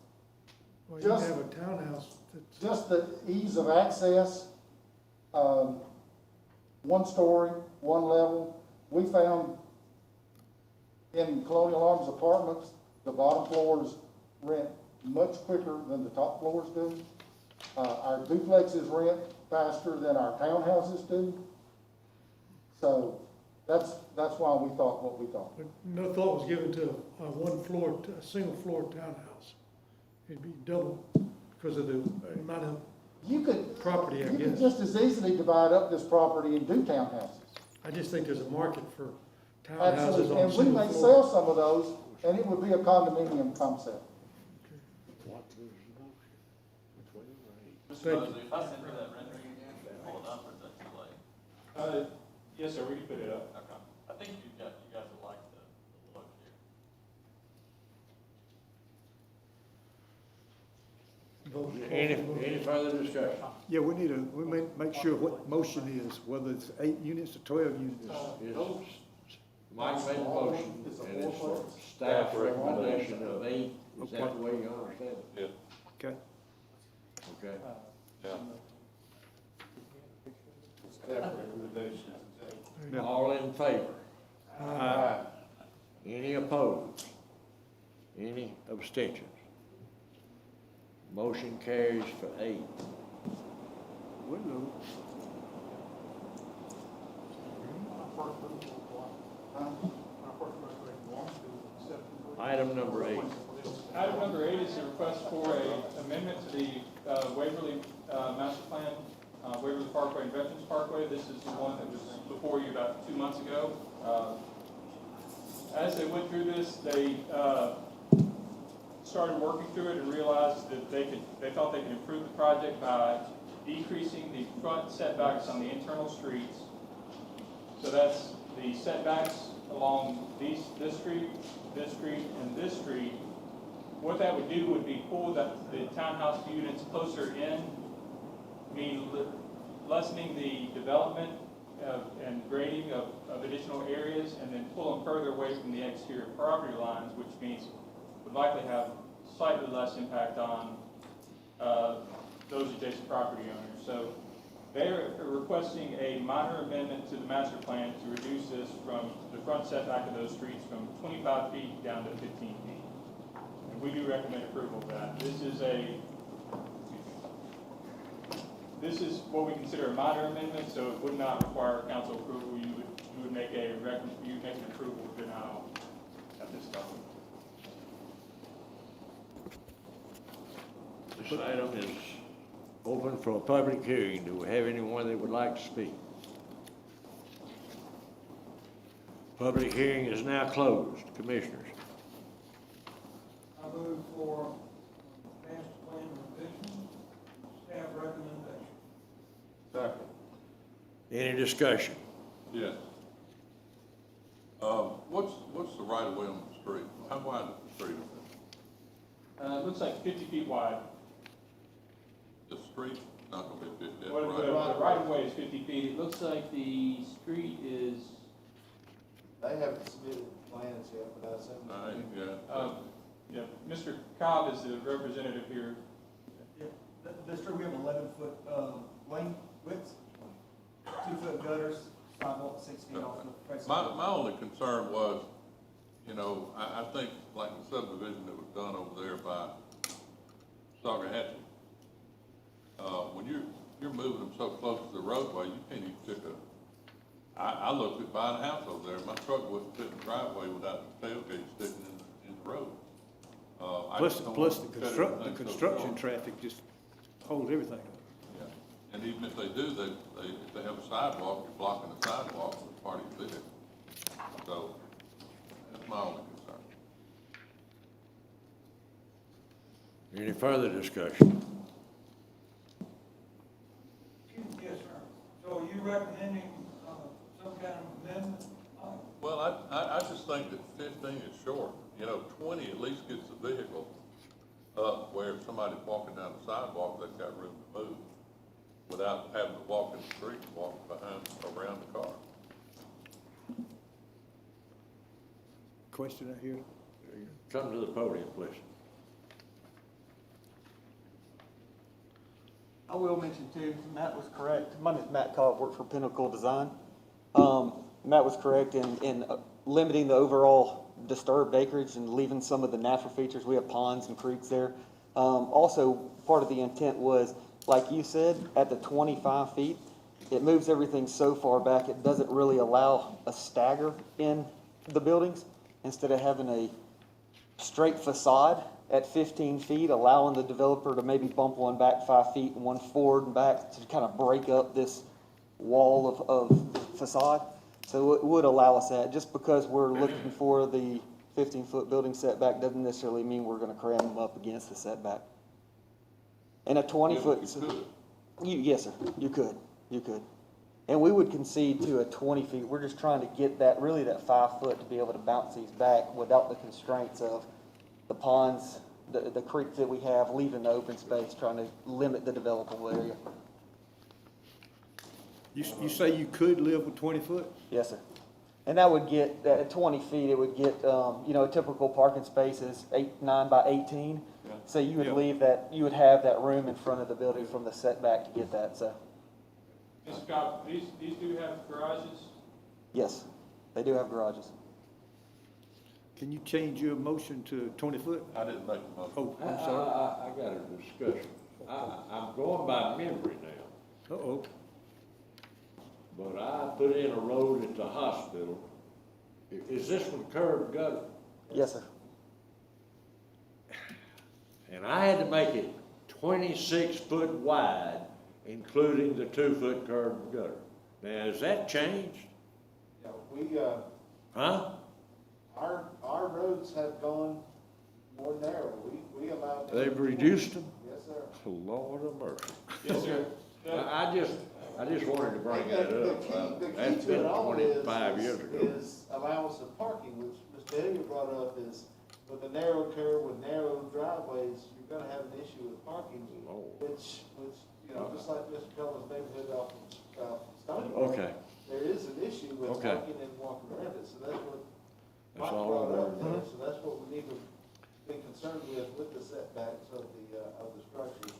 Well, you have a townhouse that's. Just the ease of access, one story, one level. We found in Colonial Arms Apartments, the bottom floors rent much quicker than the top floors do. Our duplexes rent faster than our townhouses do. So that's why we thought what we thought. But no thought was given to a single floor townhouse. It'd be double because of the amount of property, I guess. You could just as easily divide up this property and do townhouses. I just think there's a market for townhouses Absolutely, on and we single may floor. sell some of those, and it would be a condominium concept. Thank you. If I send you that rendering again, pull it up, or is that too late? Yes, sir, we can put it up. Okay. I think you guys will like the look here. Any further discussion? Yeah, we make sure what motion is, whether it's 8 units or 12 units. Mike made a motion, and it's staff recommendation of 8, is that the way you understand it? Yeah. Okay. Okay. Yeah. All in favor? Any opposed? Any abstentions? Motion carries for 8. Item number 8. Item number 8 is a request for a amendment to the Waverly Master Plan, Waverly Parkway and Veterans Parkway. This is the one that was before you about 2 months ago. As they went through this, they started working through it and realized that they thought they could improve the project by decreasing the front setbacks on the internal streets. So that's the setbacks along this street, and this street. What that would do would be pull the townhouse units closer in, mean lessening the development and grading of additional areas, and then pull them further away from the exterior property lines, which means would likely have slightly less impact on those adjacent property owners. So they're requesting a minor amendment to the master plan to reduce this from the front setback of those streets from 25 feet down to 15 feet. And we do recommend approval of that. This is what we consider a minor amendment, so it would not require council approval. You would make an approval or denial at this time. This item is open for a public hearing. Do we have anyone that would like to speak? Public hearing is now closed. Commissioners. I move for master plan revision, staff recommendation. Second. Any discussion? Yes. What's the right of way on the street? How wide is the street? It looks like 50 feet wide. The street not gonna be 50, that's Well, right. the right of way is 50 feet. It looks like the street is, They haven't submitted plans yet, but I assume. yeah, Mr. Cobb is the representative here. Yeah, the street, we have 11-foot, lane width, 2-foot gutters, sidewalk 6 feet off the face. My only concern was, I think like the subdivision that was done over there by Saugerhatchee, when you're moving them so close to the roadway, you can't even pick I looked at buying a house over there, my truck wouldn't fit in the driveway without the tailgate sticking in the road. Plus the construction traffic just holds everything up. Yeah, and even if they do, if they have a sidewalk, you're blocking the sidewalk with part of your vehicle. So, that's my only concern. Any further discussion? Yes, sir. So are you recommending some kind of amendment? Well, I just think that 15 is short. 20 at least gets the vehicle up where if somebody's walking down the sidewalk, they've got room to move without having to walk in the street and walk around the car. Question I hear. Come to the podium, please. I will mention too, Matt was correct. My name is Matt Cobb, work for Pinnacle Design. Matt was correct in limiting the overall disturbed acreage and leaving some of the natural features. We have ponds and creeks there. Also, part of the intent was, like you said, at the 25 feet, it moves everything so far back, it doesn't really allow a stagger in the buildings. Instead of having a straight facade at 15 feet, allowing the developer to maybe bump one back 5 feet and one forward and back to kind of break up this wall of facade. So it would allow us that. Just because we're looking for the 15-foot building setback doesn't necessarily mean we're going to cram them up against the setback. And a 20-foot... Yes, sir. You could. And we would concede to a 20 feet. We're just trying to get that 5 foot to be able to bounce these back without the constraints of the ponds the creek that we have, leaving the open space, trying to limit the developable area. You say you could live with 20 foot? Yes, sir. And that would get, at 20 feet, it would get, you know, a typical parking space is 9 by 18. So you would leave that, you would have that room in front of the building from the setback to get that, so, Mr. Cobb, these do have garages? yes, they do have garages. Can you change your motion to 20 foot? I didn't make the motion. Oh, I I'm sorry. got a discussion. I'm going by memory now, Uh-oh. but I put in a road at the hospital. Is this one curb gutter? Yes, sir. And I had to make it 26 foot wide, including the 2 foot curb gutter. Now, has that changed? Yeah, we, Huh? our roads have gone more narrow. We allow. They've reduced them? Yes, sir. Lord of mercy. Yes, sir. I just wanted to bring that up. The key That's to been it all 25 years ago. is allowance of parking, which Mr. Hilliard brought up, is with a narrow curve, with narrow driveways, you're gonna have an issue with parking, which, you know, just like Mr. Cullen's neighborhood off of Stony Brook. Okay. There is an issue with Okay. parking and walking around it, so that's what That's Mike all I brought up wanted to there, know. so that's what we need to be concerned with the setbacks of the structures.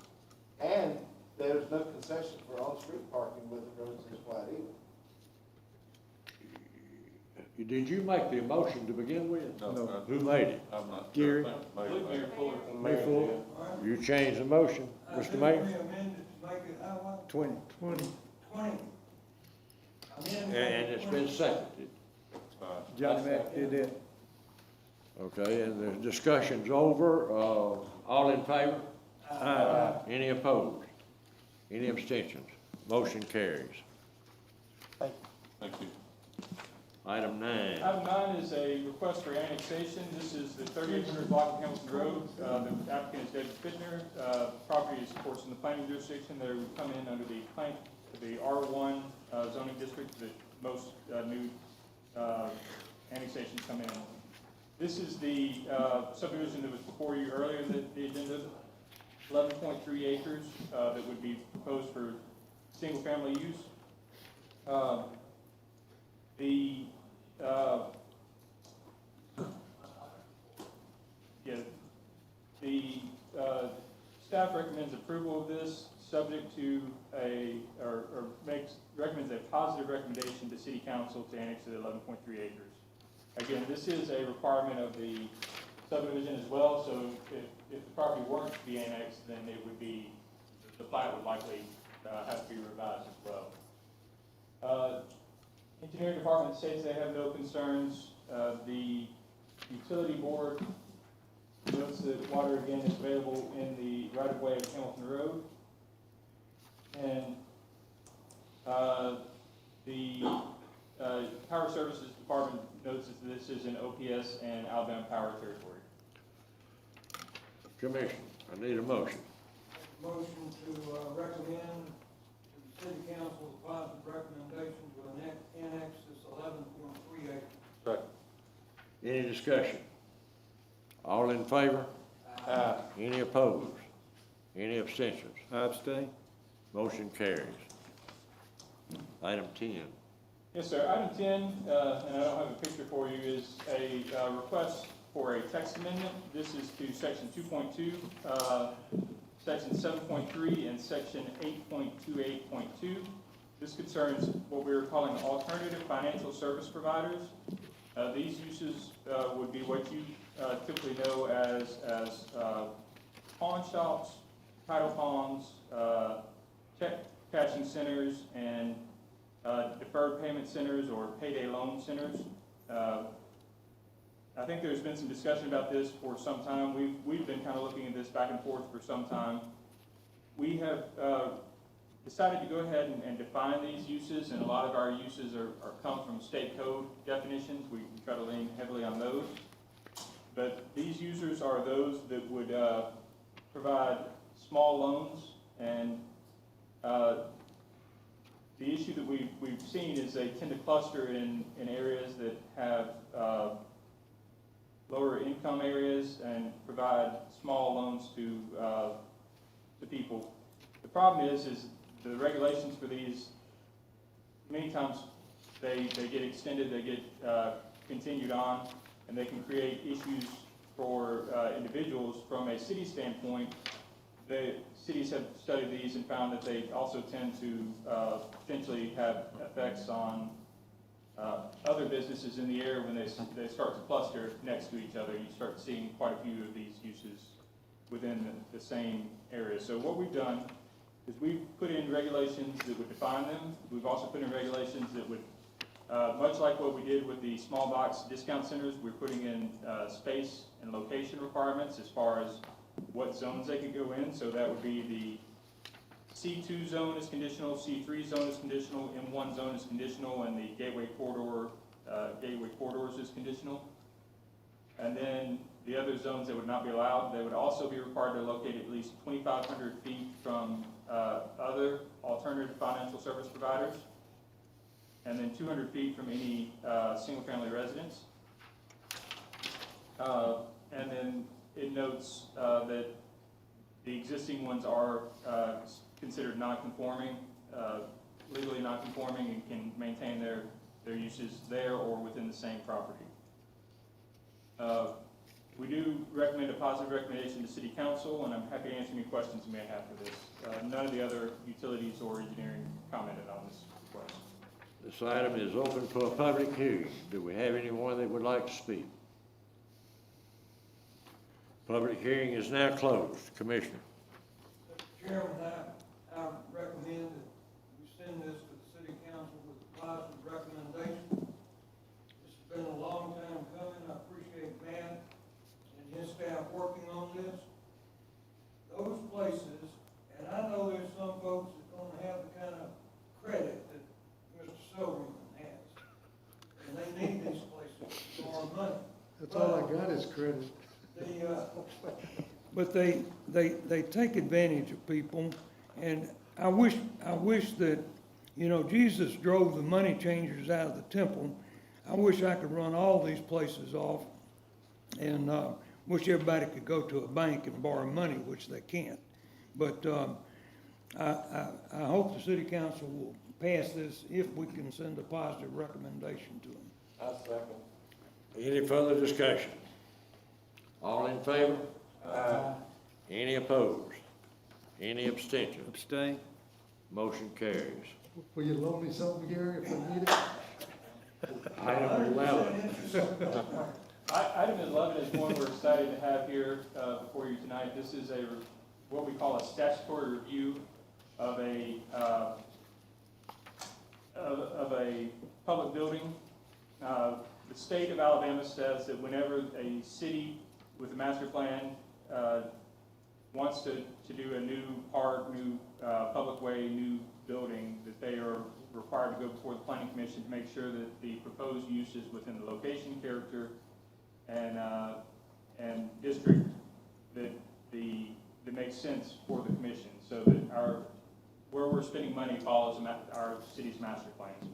And there's no concession for on-street parking with the roads this wide either. Did you make the motion to begin with? No, sir. Who made it? I'm not. Gary. I believe Mayor Fuller. Mayor Fuller? You changed the motion, Mr. Mayor? amended to make it how much? 20. 20. And it's been seconded. Johnny Mac did that. Okay, and the discussion's over. All in favor? Any opposed? Any abstentions? Motion carries. Thank Thank you. Item 9. Item 9 is a request for annexation. This is the 3800 block of Hamilton Road. The applicant is David Fittner. Property is, of course, in the planning jurisdiction. They would come in under the R1 zoning district that most new annexations come in. This is the subdivision that was before you earlier in the agenda. 11.3 acres that would be proposed for single-family use. The staff recommends approval of this, subject to recommends a positive recommendation to City Council to annex the 11.3 acres. Again, this is a requirement of the subdivision as well, so if the property weren't to be annexed, then it would be, the plat would likely have to be revised as well. Engineering department states they have no concerns. The utility board notes that water again is available in the right-of-way of Hamilton Road. And the Power Services Department notes that this is in OPS and Alabama Power territory. Commission, I need a motion. Motion to recommend to the city council a positive recommendation to annex this 11.3 acres. Second. Any discussion? All in favor? Any opposed? Any abstentions? I abstain. Motion carries. Item 10. Yes, sir. Item 10, and I don't have a picture for you, is a request for a text amendment. This is to section 2.2, section 7.3, and section 8.28.2. This concerns what we are calling alternative financial service providers. These uses would be what you typically know as pawn shops, title pawns, check cashing centers, and deferred payment centers or payday loan centers. I think there's been some discussion about this for some time. We've been kind of looking at this back and forth for some time. We have decided to go ahead and define these uses, and a lot of our uses come from state code definitions. We try to lean heavily on those. But these users are those that would provide small loans, and the issue that we've seen is they tend to cluster in areas that have lower income areas and provide small loans to people. The problem is the regulations for these, many times they get extended, they get continued on, and they can create issues for individuals. From a city standpoint, the cities have studied these and found that they also tend to potentially have effects on other businesses in the area when they start to cluster next to each other. You start seeing quite a few of these uses within the same area. So what we've done is we've put in regulations that would define them. We've also put in regulations that would, much like what we did with the small box discount centers, we're putting in space and location requirements as far as what zones they could go in. So that would be the C2 zone is conditional, C3 zone is conditional, M1 zone is conditional, and the gateway corridors is conditional. And then the other zones that would not be allowed, they would also be required to locate at least 2,500 feet from other alternative financial service providers, and then 200 feet from any single-family residence. And then it notes that the existing ones are considered non-conforming, legally non-conforming, and can maintain their uses there or within the same property. We do recommend a positive recommendation to City Council, and I'm happy to answer any questions you may have for this. None of the other utilities or engineering commented on this request. This item is open for a public hearing. Do we have anyone that would like to speak? Public hearing is now closed. Commissioner. Mr. Chairman, I recommend that we send this to the city council with a positive recommendation. This has been a long time coming. I appreciate Matt and his staff working on this. Those places, and I know there's some folks that don't have the kind of credit that Mr. Silverman has, and they need these places for our money. That's all I got is credit. But they take advantage of people, and I wish that, you know, Jesus drove the money changers out of the temple. I wish I could run all these places off, and wish everybody could go to a bank and borrow money, which they can't. But I hope the city council will pass this if we can send a positive recommendation to them. I second. Any further discussion? All in favor? Aye. Any opposed? Any abstentions? Abstain. Motion carries. Will you loan me something, Gary, if I need it? Item 11. Item 11 is one we're excited to have here before you tonight. This is what we call a statutory review of a public building. The state of Alabama says that whenever a city with a master plan wants to do a new park, new public way, new building, that they are required to go before the planning commission to make sure that the proposed use is within the location, character, and district that makes sense for the commission, so that where we're spending money follows our city's master plans.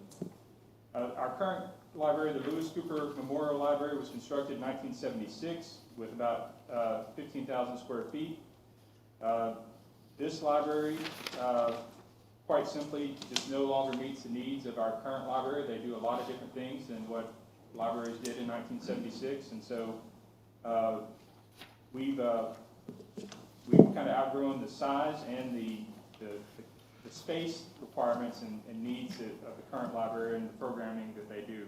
Our current library, the Lewis Cooper Memorial Library, was constructed in 1976 with about 15,000 square feet. This library, quite simply, just no longer meets the needs of our current library. They do a lot of different things than what libraries did in 1976, and so we've kind of outgrown the size and the space requirements and needs of the current library and the programming that they do.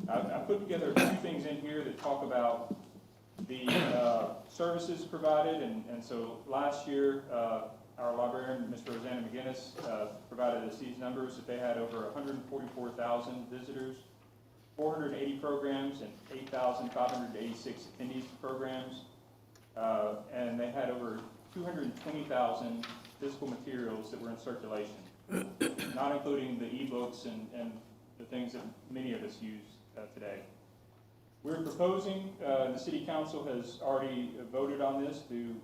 I put together a few things in here that talk about the services provided, and so last year our librarian, Ms. Rosanna McGinnis, provided us these numbers that they had over 144,000 visitors, 480 programs, and 8,586 attendees to programs, and they had over 220,000 physical materials that were in circulation, not including the e-books and the things that many of us use today. We're proposing, the City Council has already voted on this, to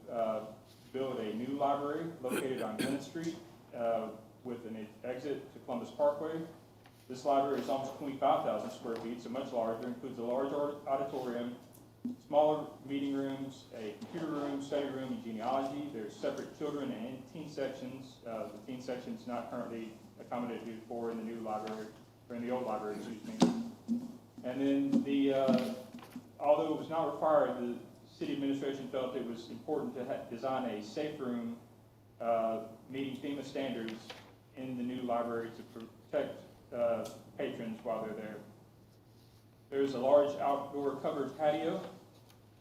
build a new library located on Glenn Street with an exit to Columbus Parkway. This library is almost 25,000 square feet, so much larger. Includes a large auditorium, smaller meeting rooms, a computer room, study room, and genealogy. There's separate children and teen sections. The teen section's not currently accommodated for in the new library, or in the old library, excuse me. And then although it was not required, the city administration felt it was important to design a safe room meeting FEMA standards in the new library to protect patrons while they're there. There's a large outdoor covered patio,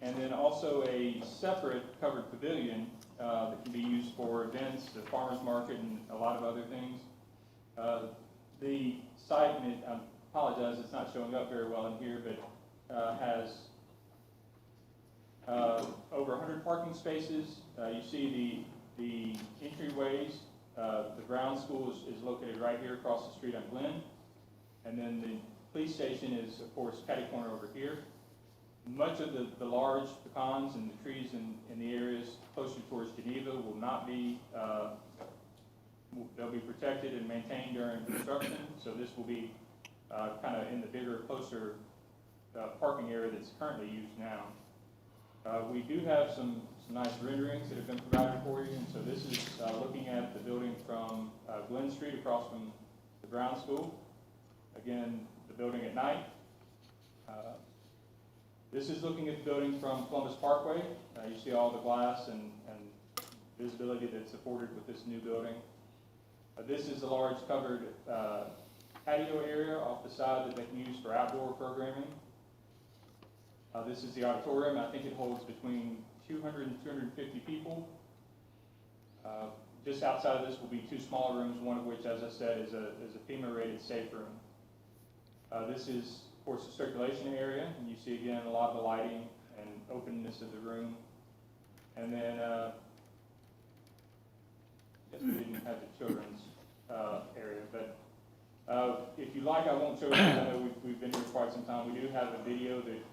and then also a separate covered pavilion that can be used for events, the farmer's market, and a lot of other things. The site, and I apologize, it's not showing up very well in here, but has over 100 parking spaces. You see the entryways. The ground school is located right here across the street on Glen. And then the police station is, of course, catty corner over here. Much of the large pecans and the trees in the areas closer towards Geneva will not be, they'll be protected and maintained during construction. So this will be kind of in the bigger, closer parking area that's currently used now. We do have some nice renderings that have been provided for you. And so this is looking at the building from Glen Street across from the ground school. Again, the building at night. This is looking at the building from Columbus Parkway. You see all the glass and visibility that's afforded with this new building. This is a large covered patio area off the side that they can use for outdoor programming. This is the auditorium. I think it holds between 200 and 250 people. Just outside of this will be two smaller rooms, one of which, as I said, is a FEMA-rated safe room. This is, of course, the circulation area, and you see again a lot of the lighting and openness of the room. And then, I guess we didn't have the children's area, but if you like, I won't show you. I know we've been here quite some time. We do have a video that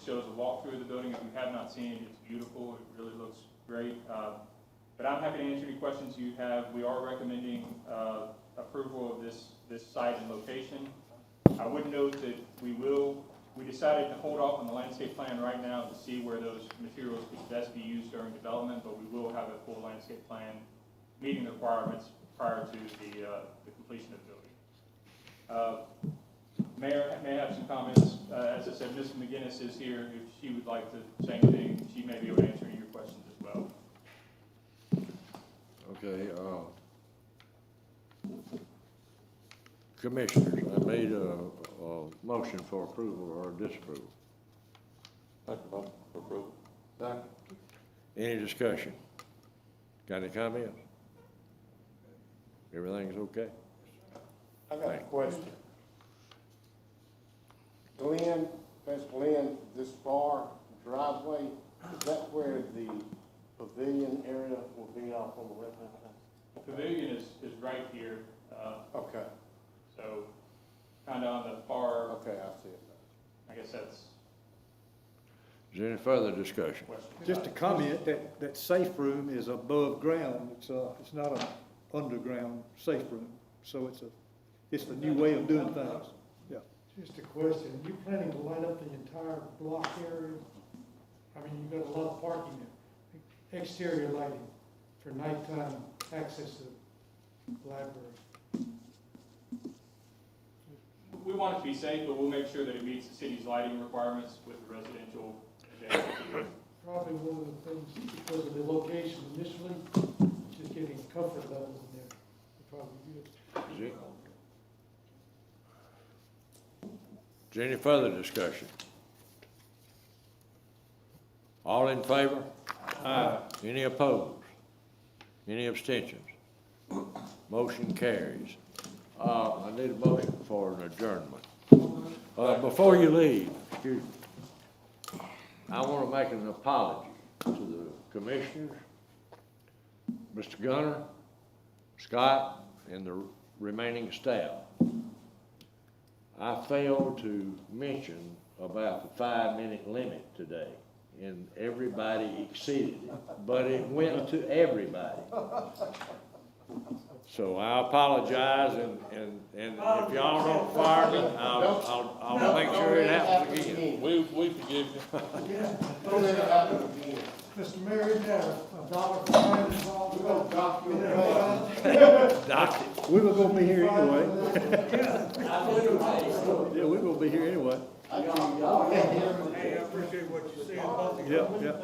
shows a walkthrough of the building. If you have not seen it, it's beautiful. It really looks great. But I'm happy to answer any questions you have. We are recommending approval of this site and location. I would note that we decided to hold off on the landscape plan right now to see where those materials could best be used during development, but we will have a full landscape plan meeting the requirements prior to the completion of the building. Mayor may have some comments. As I said, Ms. McGinnis is here. If she would like to say anything, she may be able to answer any of your questions as well. Okay, Commissioners, I made a motion for approval or disapproval. Make a motion for approval. Second. Any discussion? Got any comments? Everything's okay? I got a question. Glen, past Glen, this far driveway, is that where the pavilion area will be off on the left-hand side? The pavilion is right here. Okay. So kind of on the far. Okay, I see it. I guess that's. Is there any further discussion? Just a comment that safe room is above ground. It's not an underground safe room. So it's the new way of doing things. Yeah. Just a question, are you planning to light up the entire block area? I mean, you've got a lot of parking there, exterior lighting for nighttime access to the library. We want it to be safe, but we'll make sure that it meets the city's lighting requirements with the residential advantage. Probably one of the things, because of the location initially, just getting comfort levels in there, would probably be good. Is there any further discussion? All in favor? Aye. Any opposed? Any abstentions? Motion carries. I need a motion for an adjournment. Before you leave, excuse me, I want to make an apology to the commissioners, Mr. Gunner, Scott, and the remaining staff. I failed to mention about the 5-minute limit today, and everybody exceeded it, but it went to everybody. So I apologize, and if y'all don't fire me, I'll make sure it happens again. We forgive you. Don't let it happen again. Mr. Mayor, isn't that a dollar fine involved? We're gonna dock your pay. Doc it. We were gonna be here anyway. Yeah, we're gonna be here anyway. Hey, I appreciate what you said, both of you. Yep, yep.